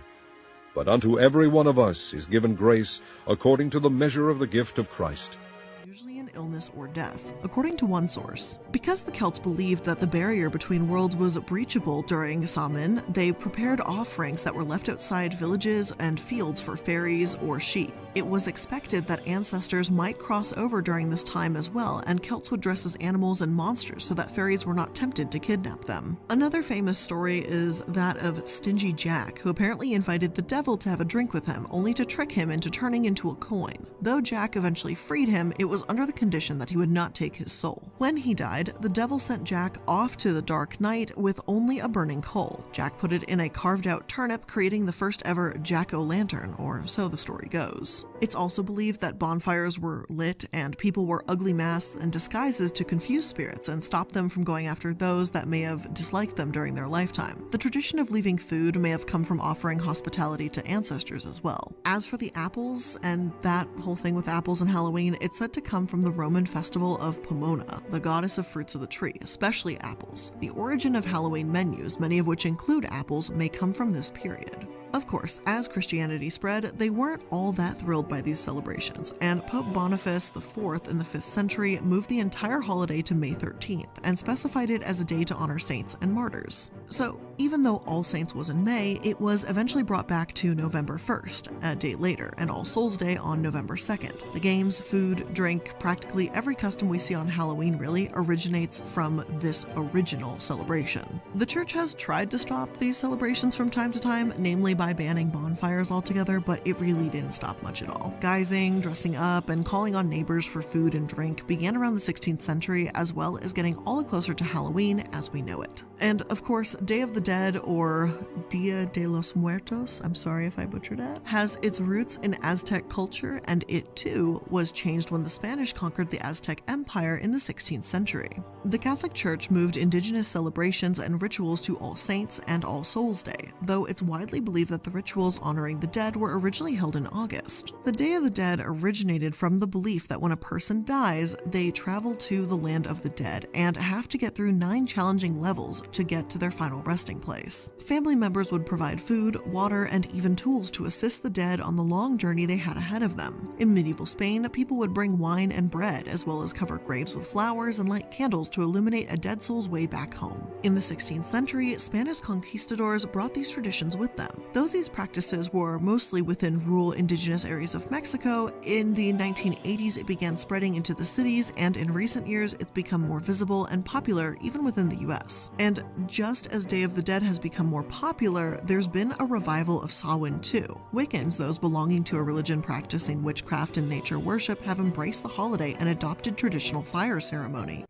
But unto every one of us is given grace according to the measure of the gift of Christ. Usually in illness or death, according to one source. Because the Celts believed that the barrier between worlds was breachable during Samhain, they prepared offerings that were left outside villages and fields for fairies or sheep. It was expected that ancestors might cross over during this time as well, and Celts would dress as animals and monsters so that fairies were not tempted to kidnap them. Another famous story is that of Stingy Jack, who apparently invited the devil to have a drink with him, only to trick him into turning into a coin. Though Jack eventually freed him, it was under the condition that he would not take his soul. When he died, the devil sent Jack off to the dark night with only a burning coal. Jack put it in a carved-out turnip, creating the first ever jack-o'-lantern, or so the story goes. It's also believed that bonfires were lit and people wore ugly masks and disguises to confuse spirits and stop them from going after those that may have disliked them during their lifetime. The tradition of leaving food may have come from offering hospitality to ancestors as well. As for the apples and that whole thing with apples and Halloween, it's said to come from the Roman festival of Pomona, the goddess of fruits of the tree, especially apples. The origin of Halloween menus, many of which include apples, may come from this period. Of course, as Christianity spread, they weren't all that thrilled by these celebrations, and Pope Boniface IV in the 5th century moved the entire holiday to May 13th and specified it as a day to honor saints and martyrs. So even though All Saints was in May, it was eventually brought back to November 1st, a date later, and All Souls Day on November 2nd. The games, food, drink, practically every custom we see on Halloween really originates from this original celebration. The church has tried to stop these celebrations from time to time, namely by banning bonfires altogether, but it really didn't stop much at all. Guising, dressing up, and calling on neighbors for food and drink began around the 16th century, as well as getting all the closer to Halloween as we know it. And of course, Day of the Dead, or Dia de los Muertos, I'm sorry if I butchered that, has its roots in Aztec culture, and it too was changed when the Spanish conquered the Aztec Empire in the 16th century. The Catholic Church moved indigenous celebrations and rituals to All Saints and All Souls Day, though it's widely believed that the rituals honoring the dead were originally held in August. The Day of the Dead originated from the belief that when a person dies, they travel to the land of the dead and have to get through 9 challenging levels to get to their final resting place. Family members would provide food, water, and even tools to assist the dead on the long journey they had ahead of them. In medieval Spain, people would bring wine and bread, as well as cover graves with flowers and light candles to illuminate a dead soul's way back home. In the 16th century, Spanish conquistadors brought these traditions with them. Though these practices were mostly within rural indigenous areas of Mexico, in the 1980s it began spreading into the cities, and in recent years it's become more visible and popular even within the US. And just as Day of the Dead has become more popular, there's been a revival of Samhain too. Wiccans, those belonging to a religion practicing witchcraft and nature worship, have embraced the holiday and adopted traditional fire ceremony.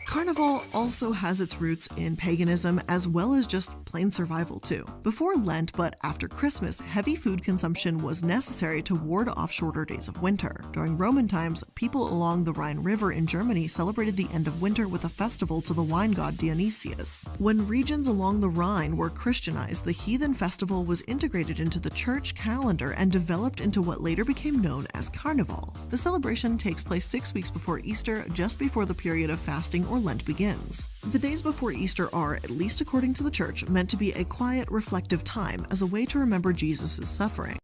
Carnival also has its roots in paganism as well as just plain survival too. Before Lent, but after Christmas, heavy food consumption was necessary to ward off shorter days of winter. During Roman times, people along the Rhine River in Germany celebrated the end of winter with a festival to the wine god Dionysius. When regions along the Rhine were Christianized, the heathen festival was integrated into the church calendar and developed into what later became known as Carnival. The celebration takes place 6 weeks before Easter, just before the period of fasting or Lent begins. The days before Easter are, at least according to the church, meant to be a quiet, reflective time as a way to remember Jesus' suffering.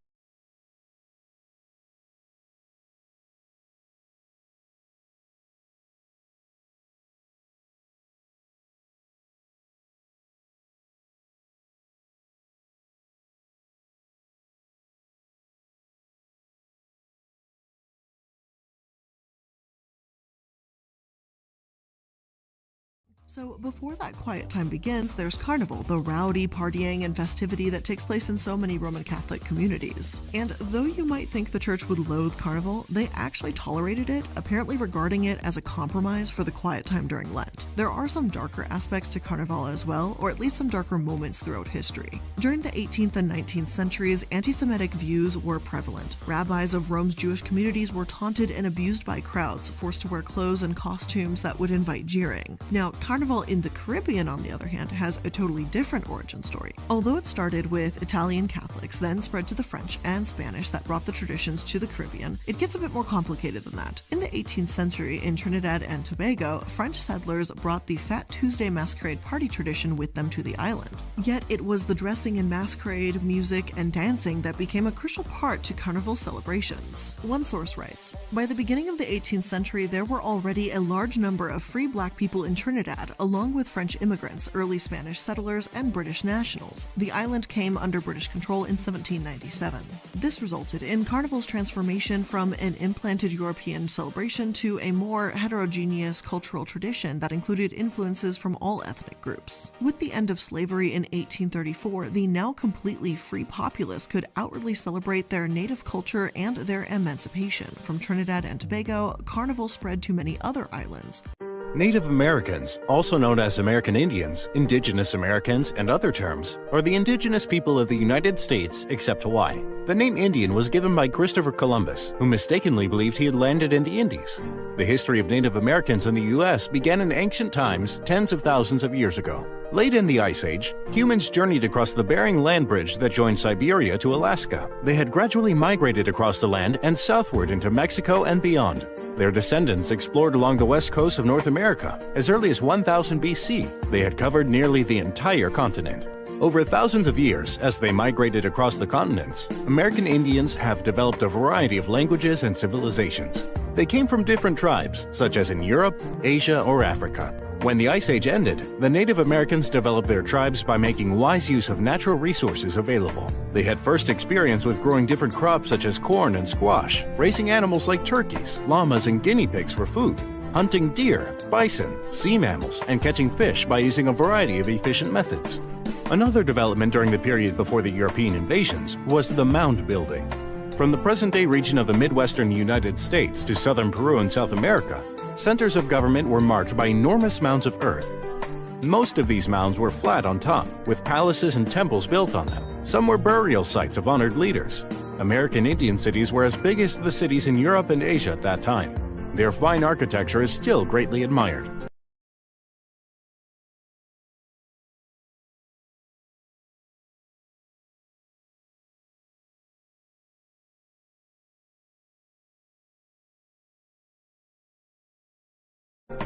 So before that quiet time begins, there's Carnival, the rowdy partying and festivity that takes place in so many Roman Catholic communities. And though you might think the church would loathe Carnival, they actually tolerated it, apparently regarding it as a compromise for the quiet time during Lent. There are some darker aspects to Carnival as well, or at least some darker moments throughout history. During the 18th and 19th centuries, anti-Semitic views were prevalent. Rabbis of Rome's Jewish communities were taunted and abused by crowds, forced to wear clothes and costumes that would invite jeering. Now, Carnival in the Caribbean, on the other hand, has a totally different origin story. Although it started with Italian Catholics, then spread to the French and Spanish that brought the traditions to the Caribbean, it gets a bit more complicated than that. In the 18th century, in Trinidad and Tobago, French settlers brought the Fat Tuesday masquerade party tradition with them to the island. Yet it was the dressing in masquerade, music, and dancing that became a crucial part to Carnival celebrations. One source writes, "By the beginning of the 18th century, there were already a large number of free black people in Trinidad, along with French immigrants, early Spanish settlers, and British nationals. The island came under British control in 1797. This resulted in Carnival's transformation from an implanted European celebration to a more heterogeneous cultural tradition that included influences from all ethnic groups. With the end of slavery in 1834, the now completely free populace could outwardly celebrate their native culture and their emancipation. From Trinidad and Tobago, Carnival spread to many other islands. Native Americans, also known as American Indians, Indigenous Americans, and other terms, are the indigenous people of the United States except Hawaii. The name Indian was given by Christopher Columbus, who mistakenly believed he had landed in the Indies. The history of Native Americans in the U.S. began in ancient times, tens of thousands of years ago. Late in the Ice Age, humans journeyed across the Bering Land Bridge that joined Siberia to Alaska. They had gradually migrated across the land and southward into Mexico and beyond. Their descendants explored along the west coast of North America. As early as 1000 BC, they had covered nearly the entire continent. Over thousands of years, as they migrated across the continents, American Indians have developed a variety of languages and civilizations. They came from different tribes, such as in Europe, Asia, or Africa. When the Ice Age ended, the Native Americans developed their tribes by making wise use of natural resources available. They had first experience with growing different crops such as corn and squash, raising animals like turkeys, llamas, and guinea pigs for food, hunting deer, bison, sea mammals, and catching fish by using a variety of efficient methods. Another development during the period before the European invasions was the mound building. From the present-day region of the Midwestern United States to southern Peru and South America, centers of government were marked by enormous mounds of earth. Most of these mounds were flat on top, with palaces and temples built on them. Some were burial sites of honored leaders. American Indian cities were as big as the cities in Europe and Asia at that time. Their fine architecture is still greatly admired.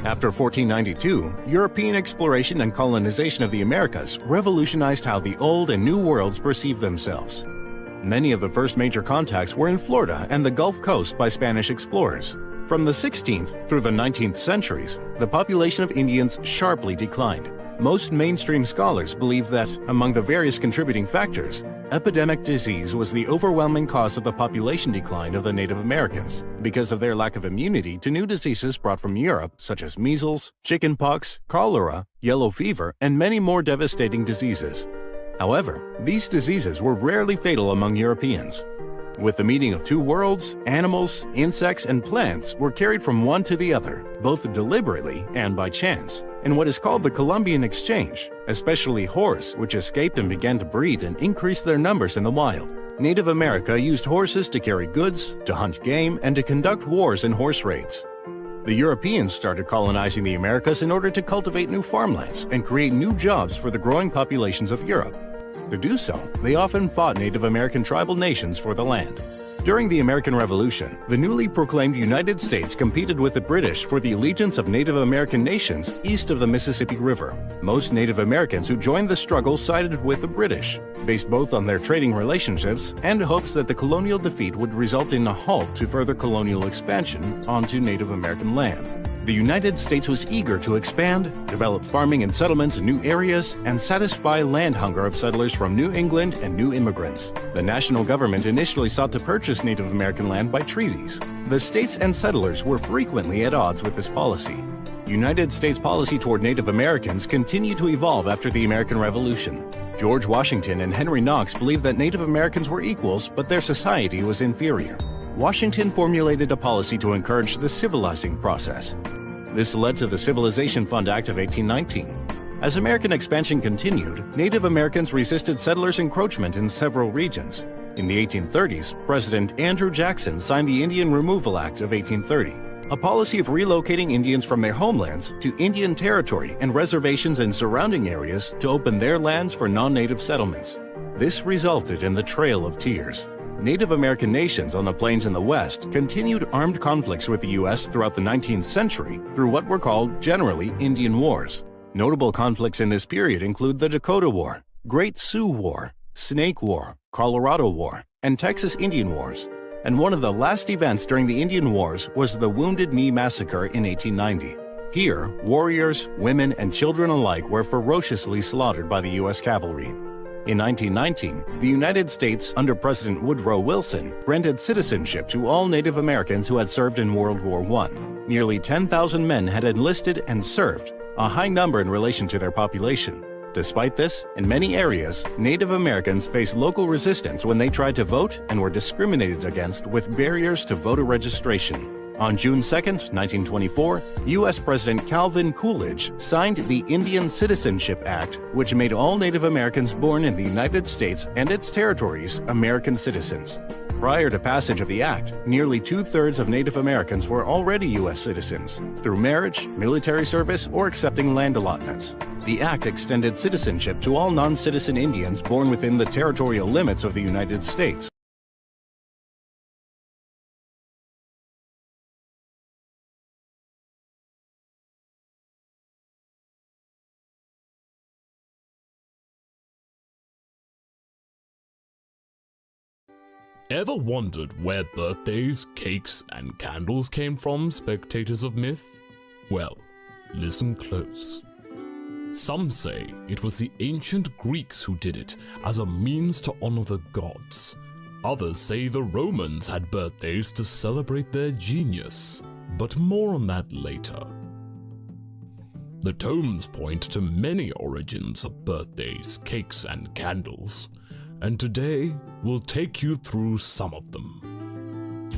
After 1492, European exploration and colonization of the Americas revolutionized how the Old and New Worlds perceived themselves. Many of the first major contacts were in Florida and the Gulf Coast by Spanish explorers. From the 16th through the 19th centuries, the population of Indians sharply declined. Most mainstream scholars believe that, among the various contributing factors, epidemic disease was the overwhelming cause of the population decline of the Native Americans because of their lack of immunity to new diseases brought from Europe, such as measles, chickenpox, cholera, yellow fever, and many more devastating diseases. However, these diseases were rarely fatal among Europeans. With the meeting of two worlds, animals, insects, and plants were carried from one to the other, both deliberately and by chance, in what is called the Columbian Exchange, especially horse, which escaped and began to breed and increase their numbers in the wild. Native America used horses to carry goods, to hunt game, and to conduct wars and horse raids. The Europeans started colonizing the Americas in order to cultivate new farmlands and create new jobs for the growing populations of Europe. To do so, they often fought Native American tribal nations for the land. During the American Revolution, the newly proclaimed United States competed with the British for the allegiance of Native American nations east of the Mississippi River. Most Native Americans who joined the struggle sided with the British, based both on their trading relationships and hopes that the colonial defeat would result in a halt to further colonial expansion onto Native American land. The United States was eager to expand, develop farming and settlements in new areas, and satisfy land hunger of settlers from New England and new immigrants. The national government initially sought to purchase Native American land by treaties. The states and settlers were frequently at odds with this policy. United States policy toward Native Americans continued to evolve after the American Revolution. George Washington and Henry Knox believed that Native Americans were equals, but their society was inferior. Washington formulated a policy to encourage the civilizing process. This led to the Civilization Fund Act of 1819. As American expansion continued, Native Americans resisted settlers' encroachment in several regions. In the 1830s, President Andrew Jackson signed the Indian Removal Act of 1830, a policy of relocating Indians from their homelands to Indian Territory and reservations in surrounding areas to open their lands for non-native settlements. This resulted in the Trail of Tears. Native American nations on the plains in the West continued armed conflicts with the U.S. throughout the 19th century through what were called generally Indian Wars. Notable conflicts in this period include the Dakota War, Great Sioux War, Snake War, Colorado War, and Texas Indian Wars. And one of the last events during the Indian Wars was the Wounded Knee Massacre in 1890. Here, warriors, women, and children alike were ferociously slaughtered by the U.S. cavalry. In 1919, the United States, under President Woodrow Wilson, granted citizenship to all Native Americans who had served in World War I. Nearly 10,000 men had enlisted and served, a high number in relation to their population. Despite this, in many areas, Native Americans faced local resistance when they tried to vote and were discriminated against with barriers to voter registration. On June 2, 1924, U.S. President Calvin Coolidge signed the Indian Citizenship Act, which made all Native Americans born in the United States and its territories American citizens. Prior to passage of the act, nearly two-thirds of Native Americans were already U.S. citizens, through marriage, military service, or accepting land allotments. The act extended citizenship to all non-citizen Indians born within the territorial limits of the United States. Ever wondered where birthdays, cakes, and candles came from, spectators of myth? Well, Listen close. Some say it was the ancient Greeks who did it as a means to honor the gods. Others say the Romans had birthdays to celebrate their genius, but more on that later. The tomes point to many origins of birthdays, cakes, and candles, and today we'll take you through some of them.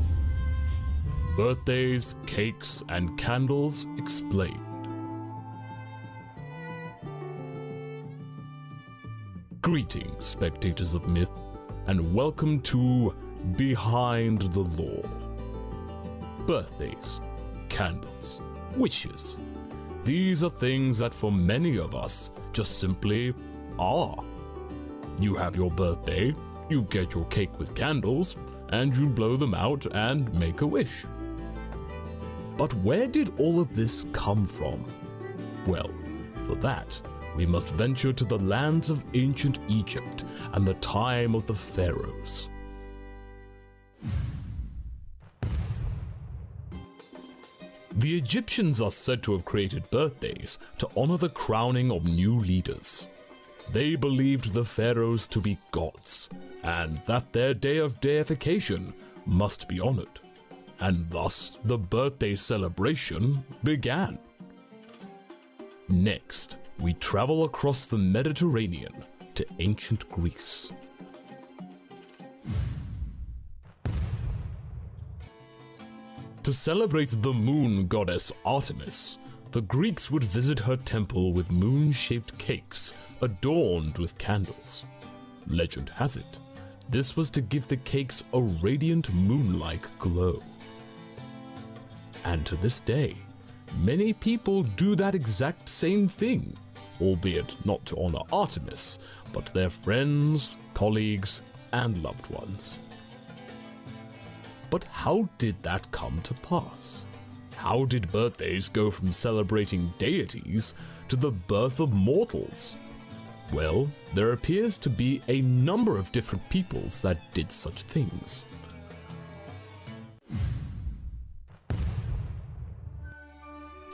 Birthdays, cakes, and candles explained. Greetings, spectators of myth, and welcome to Behind the Law. Birthdays, candles, wishes. These are things that for many of us just simply are. You have your birthday, you get your cake with candles, and you blow them out and make a wish. But where did all of this come from? Well, for that, we must venture to the lands of ancient Egypt and the time of the pharaohs. The Egyptians are said to have created birthdays to honor the crowning of new leaders. They believed the pharaohs to be gods, and that their day of deification must be honored. And thus, the birthday celebration began. Next, we travel across the Mediterranean to ancient Greece. To celebrate the moon goddess Artemis, the Greeks would visit her temple with moon-shaped cakes adorned with candles. Legend has it, this was to give the cakes a radiant moon-like glow. And to this day, many people do that exact same thing, albeit not to honor Artemis, but their friends, colleagues, and loved ones. But how did that come to pass? How did birthdays go from celebrating deities to the birth of mortals? Well, there appears to be a number of different peoples that did such things.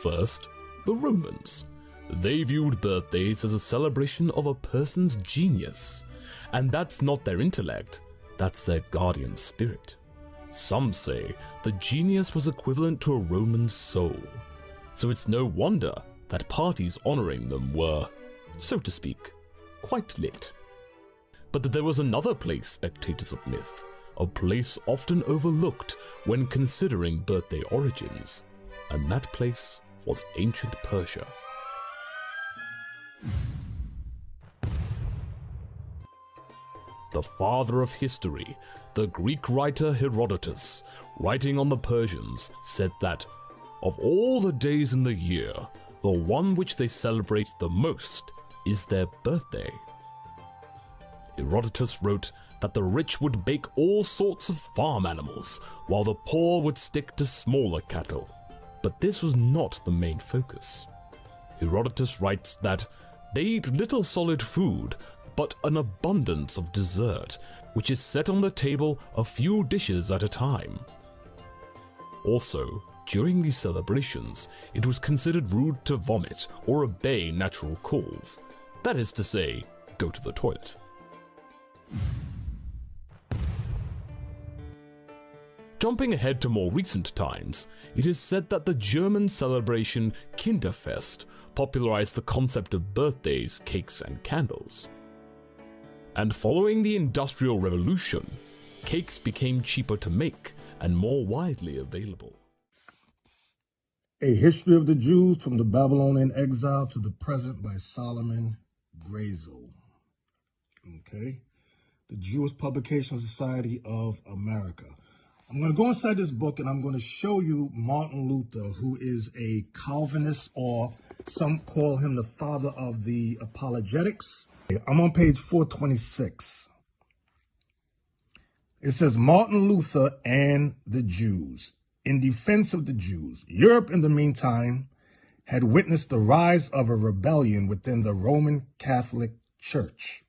First, the Romans. They viewed birthdays as a celebration of a person's genius, and that's not their intellect, that's their guardian spirit. Some say the genius was equivalent to a Roman soul, so it's no wonder that parties honoring them were, so to speak, quite lit. But there was another place, spectators of myth, a place often overlooked when considering birthday origins, and that place was ancient Persia. The father of history, the Greek writer Herodotus, writing on the Persians, said that, of all the days in the year, the one which they celebrate the most is their birthday. Herodotus wrote that the rich would bake all sorts of farm animals, while the poor would stick to smaller cattle. But this was not the main focus. Herodotus writes that they eat little solid food, but an abundance of dessert, which is set on the table a few dishes at a time. Also, during these celebrations, it was considered rude to vomit or obey natural calls. That is to say, go to the toilet. Jumping ahead to more recent times, it is said that the German celebration Kinderfest popularized the concept of birthdays, cakes, and candles. And following the Industrial Revolution, cakes became cheaper to make and more widely available. A History of the Jews from the Babylonian Exile to the Present by Solomon Grazel. Okay. The Jewish Publication Society of America. I'm going to go inside this book and I'm going to show you Martin Luther, who is a Calvinist, or some call him the father of the apologetics. I'm on page 426. It says, Martin Luther and the Jews. In defense of the Jews, Europe in the meantime had witnessed the rise of a rebellion within the Roman Catholic Church.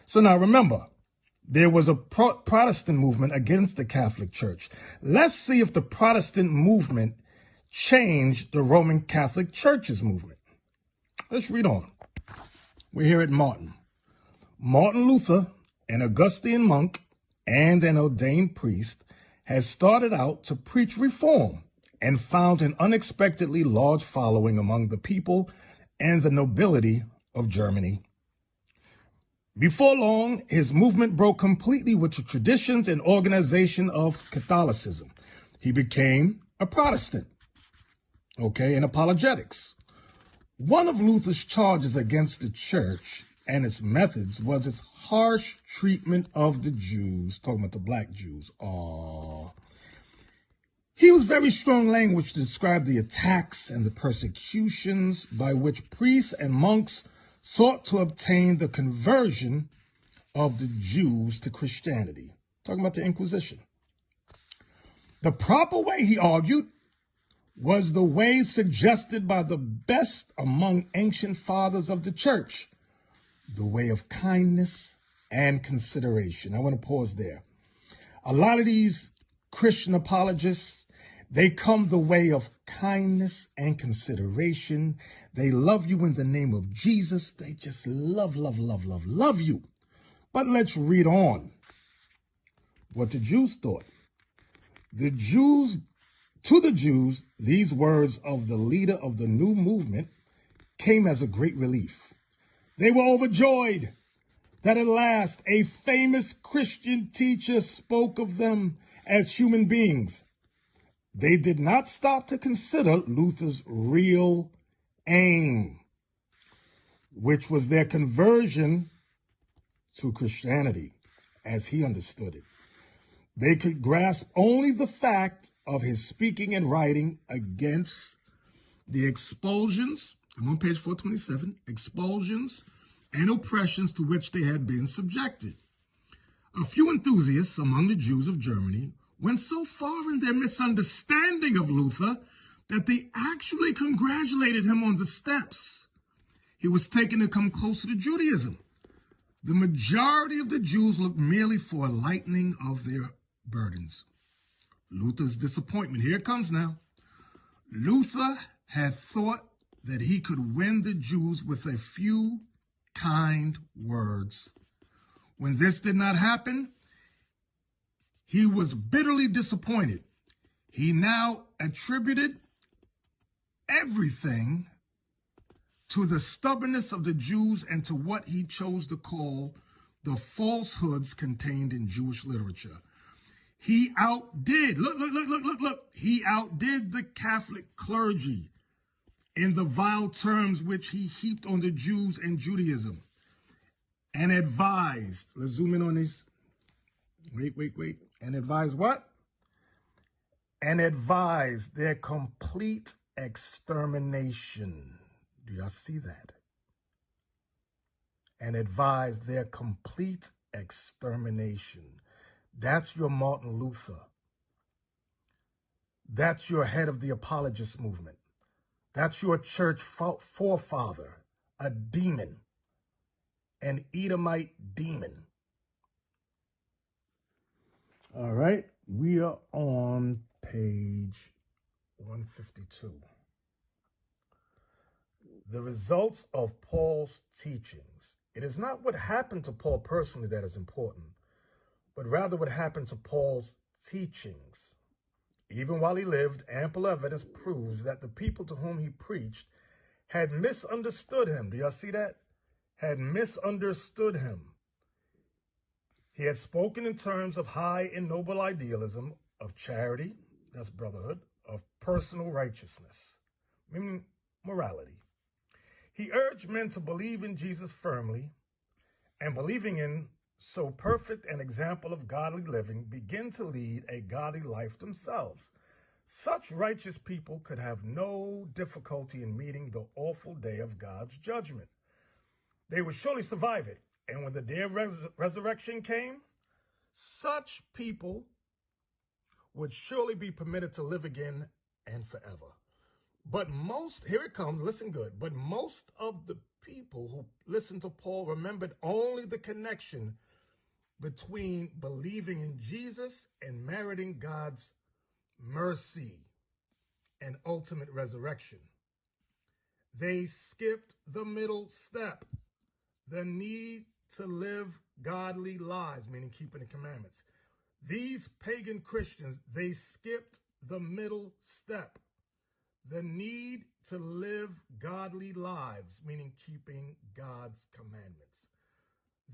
So now remember, there was a Protestant movement against the Catholic Church. Let's see if the Protestant movement changed the Roman Catholic Church's movement. Let's read on. We're here at Martin. Martin Luther, an Augustine monk and an ordained priest, has started out to preach reform and found an unexpectedly large following among the people and the nobility of Germany. Before long, his movement broke completely with the traditions and organization of Catholicism. He became a Protestant, in apologetics. One of Luther's charges against the church and its methods was its harsh treatment of the Jews, talking about the black Jews. He used very strong language to describe the attacks and the persecutions by which priests and monks sought to obtain the conversion of the Jews to Christianity. Talking about the Inquisition. The proper way, he argued, was the way suggested by the best among ancient fathers of the church, the way of kindness and consideration. I want to pause there. A lot of these Christian apologists, they come the way of kindness and consideration. They love you in the name of Jesus. They just love you. But let's read on what the Jews thought. To the Jews, these words of the leader of the new movement came as a great relief. They were overjoyed that at last a famous Christian teacher spoke of them as human beings. They did not stop to consider Luther's real aim, which was their conversion to Christianity, as he understood it. They could grasp only the fact of his speaking and writing against the expulsions, I'm on page 427, expulsions and oppressions to which they had been subjected. A few enthusiasts among the Jews of Germany went so far in their misunderstanding of Luther that they actually congratulated him on the steps he was taking to come closer to Judaism. The majority of the Jews looked merely for a lightening of their burdens. Luther's disappointment, here it comes now. Luther had thought that he could win the Jews with a few kind words. When this did not happen, he was bitterly disappointed. He now attributed everything to the stubbornness of the Jews and to what he chose to call the falsehoods contained in Jewish literature. He outdid, he outdid the Catholic clergy in the vile terms which he heaped on the Jews and Judaism, and advised, let's zoom in on this, and advised what? And advised their complete extermination. Do y'all see that? And advised their complete extermination. That's your Martin Luther. That's your head of the apologist movement. That's your church forefather, a demon, an Edomite demon. All right, we are on page 152. The results of Paul's teachings. It is not what happened to Paul personally that is important, but rather what happened to Paul's teachings. Even while he lived, ample evidence proves that the people to whom he preached had misunderstood him. Do y'all see that? Had misunderstood him. He had spoken in terms of high and noble idealism, of charity, that's brotherhood, of personal righteousness, meaning morality. He urged men to believe in Jesus firmly, and believing in so perfect an example of godly living, begin to lead a godly life themselves. Such righteous people could have no difficulty in meeting the awful day of God's judgment. They would surely survive it. And when the day of resurrection came, such people would surely be permitted to live again and forever. But most, here it comes, listen good, but most of the people who listened to Paul remembered only the connection between believing in Jesus and meriting God's mercy and and ultimate resurrection. They skipped the middle step, the need to live godly lives, meaning keeping the commandments. These pagan Christians, they skipped the middle step, the need to live godly lives, meaning keeping God's commandments.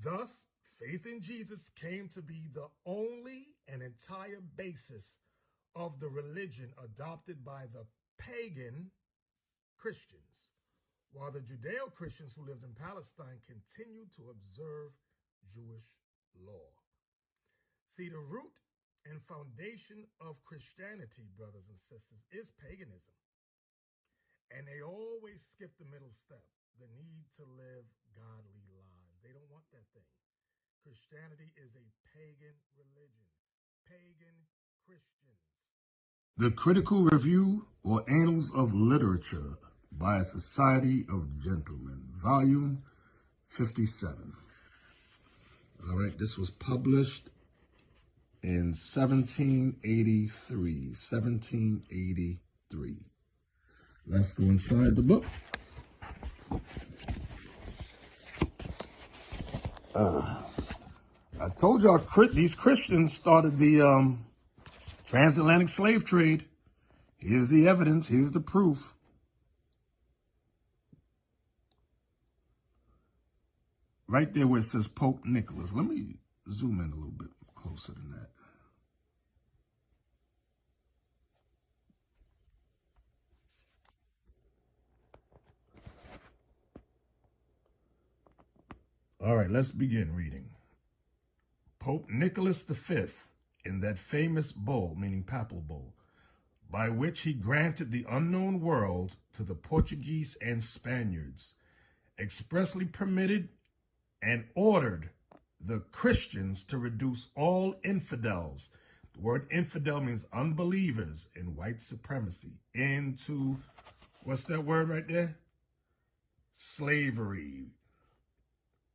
Thus, faith in Jesus came to be the only and entire basis of the religion adopted by the pagan Christians, while the Judeo-Christians who lived in Palestine continued to observe Jewish law. See, the root and foundation of Christianity, brothers and sisters, is paganism. And they always skip the middle step, the need to live godly lives. They don't want that thing. Christianity is a pagan religion. Pagan Christians. The Critical Review or Annals of Literature by a Society of Gentlemen, Volume 57. All right, this was published in 1783. 1783. Let's go inside the book. I told y'all these Christians started the transatlantic slave trade. Here's the evidence. Here's the proof. Right there where it says Pope Nicholas. Let me zoom in a little bit closer than that. All right, let's begin reading. Pope Nicholas V, in that famous bull, meaning papal bull, by which he granted the unknown world to the Portuguese and Spaniards, expressly permitted and ordered the Christians to reduce all infidels, the word infidel means unbelievers in white supremacy, into, what's that word right there? Slavery.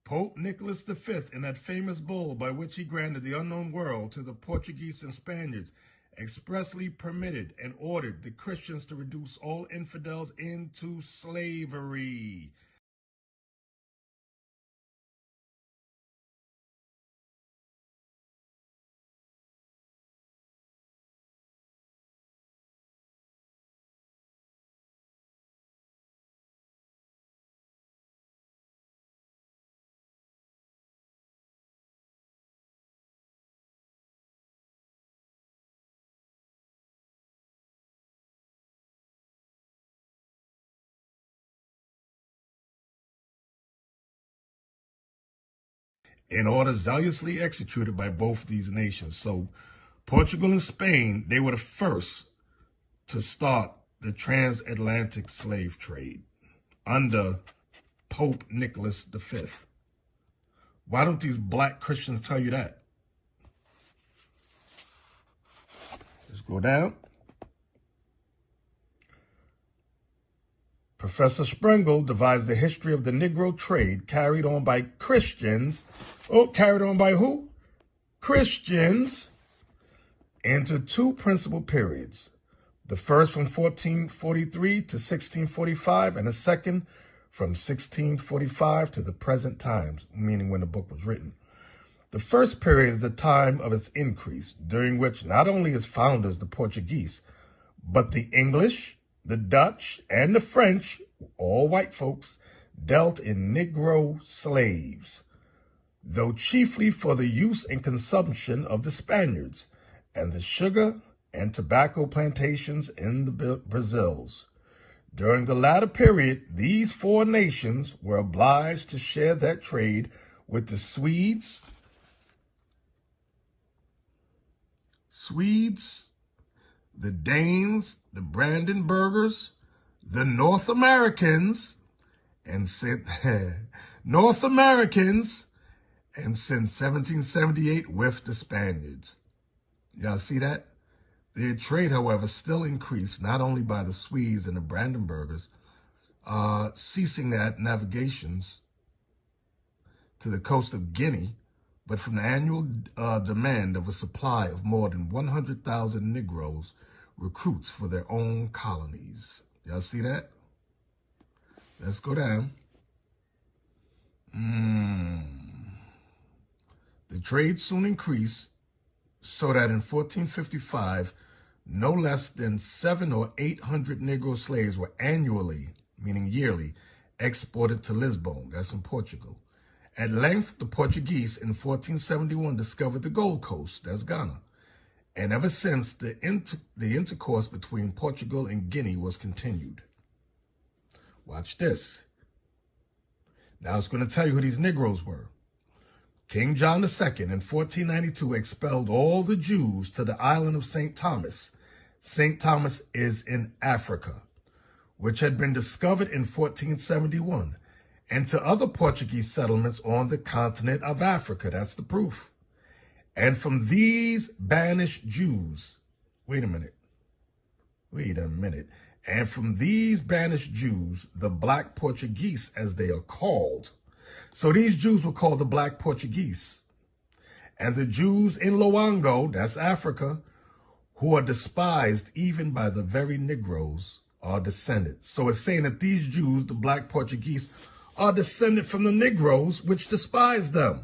Pope Nicholas V, in that famous bull by which he granted the unknown world to the Portuguese and Spaniards, expressly permitted and ordered the Christians to reduce all infidels into slavery. In order zealously executed by both these nations. So Portugal and Spain, they were the first to start the transatlantic slave trade under Pope Nicholas V. Why don't these black Christians tell you that? Let's go down. Professor Sprengel divides the history of the Negro trade carried on by Christians. Oh, carried on by who? Christians. Into two principal periods. The first from 1443 to 1645, and the second from 1645 to the present times, meaning when the book was written. The first period is the time of its increase, during which not only its founders, the Portuguese, but the English, the Dutch, and the French, all white folks, dealt in Negro slaves, though chiefly for the use and consumption of the Spaniards and the sugar and tobacco plantations in the Brazils. During the latter period, these four nations were obliged to share that trade with the Swedes, the Danes, the Brandenburgers, the North Americans, and since 1778 with the Spaniards. Y'all see that? Their trade, however, still increased, not only by the Swedes and the Brandenburgers, ceasing their navigations to the coast of Guinea, but from the annual demand of a supply of more than 100,000 Negroes recruits for their own colonies. Y'all see that? Let's go down. The trade soon increased so that in 1455, no less than 700 or 800 Negro slaves were annually, meaning yearly, exported to Lisbon, that's in Portugal. At length, the Portuguese in 1471 discovered the Gold Coast, that's Ghana. And ever since, the intercourse between Portugal and Guinea was continued. Watch this. Now it's going to tell you who these Negroes were. King John II in 1492 expelled all the Jews to the island of St. Thomas. St. Thomas is in Africa, which had been discovered in 1471, and to other Portuguese settlements on the continent of Africa. That's the proof. And from these banished Jews, wait a minute. And from these banished Jews, the Black Portuguese, as they are called. So these Jews were called the Black Portuguese. And the Jews in Loango, that's Africa, who are despised even by the very Negroes, are descended. So it's saying that these Jews, the Black Portuguese, are descended from the Negroes, which despise them.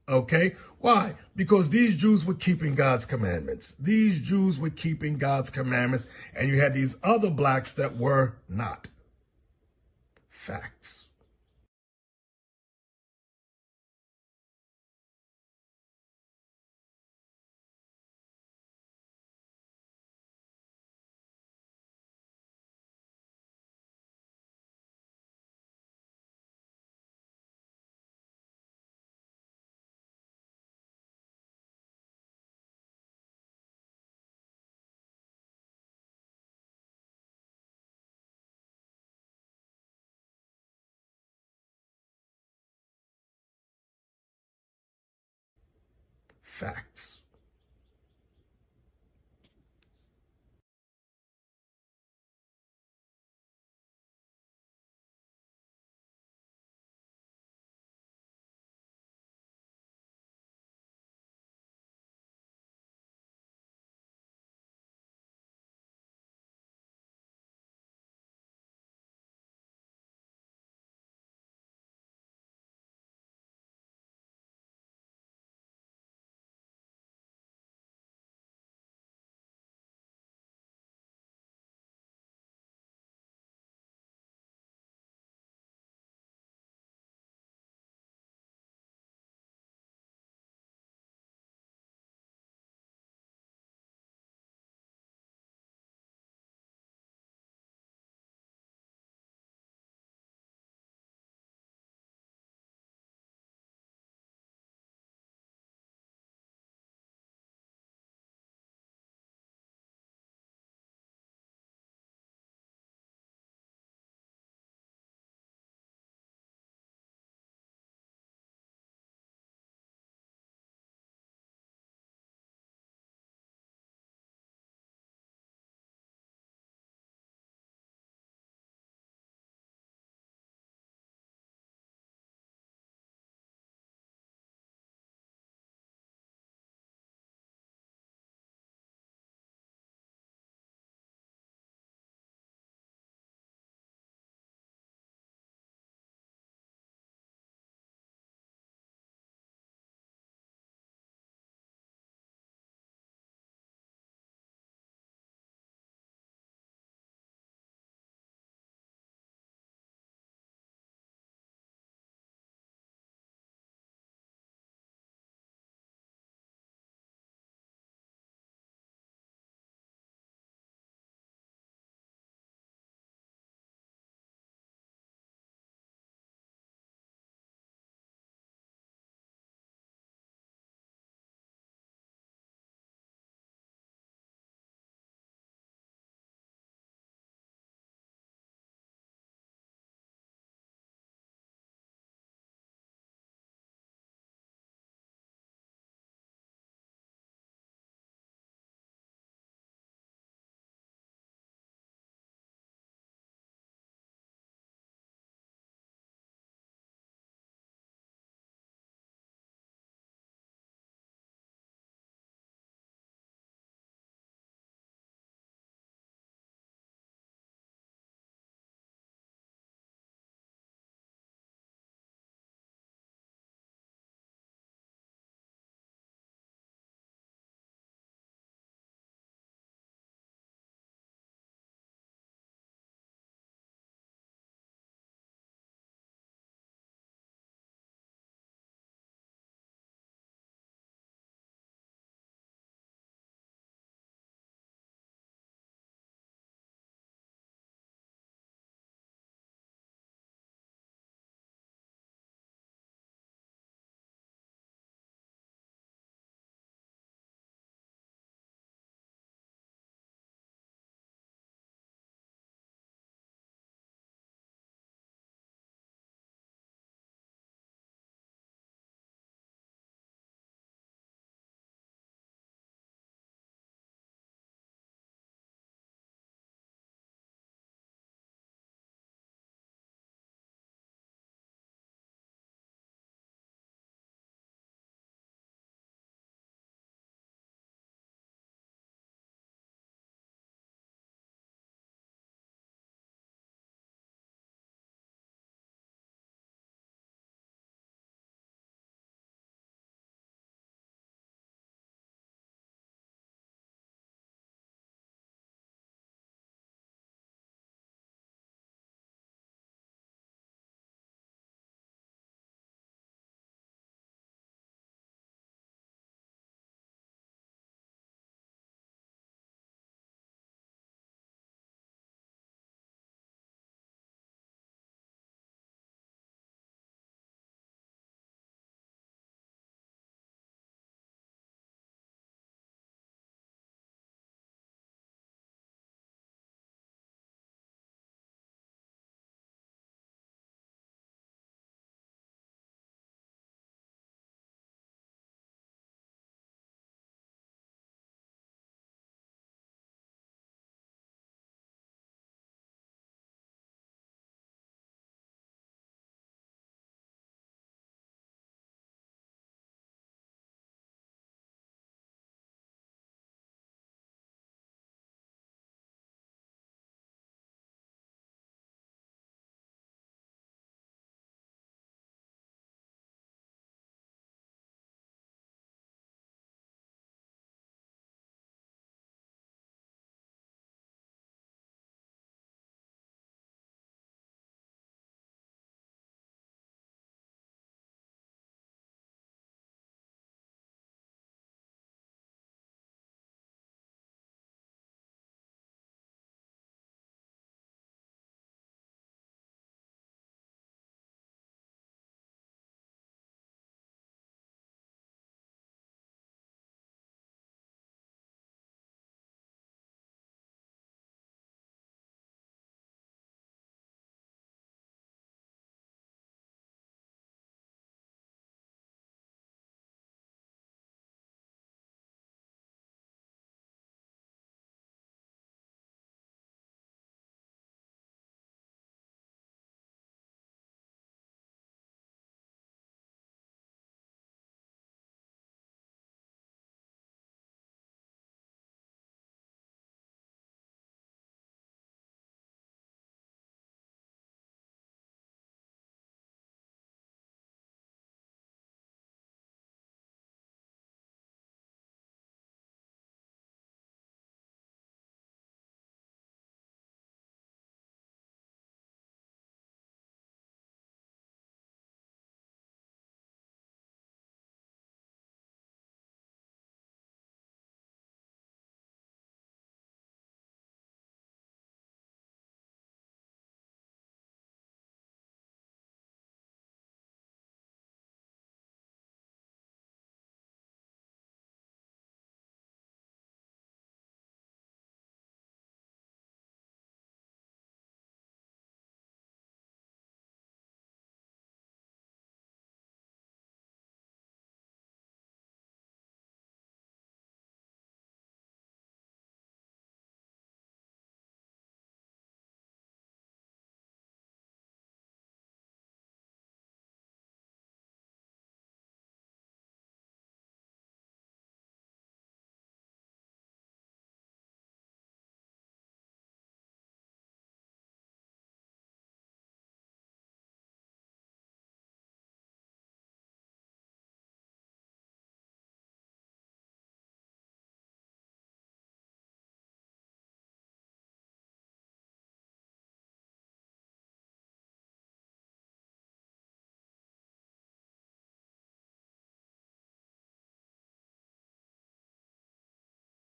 Okay? Why? Because these Jews were keeping God's commandments. These Jews were keeping God's commandments, and you had these other blacks that were not. Facts. Facts.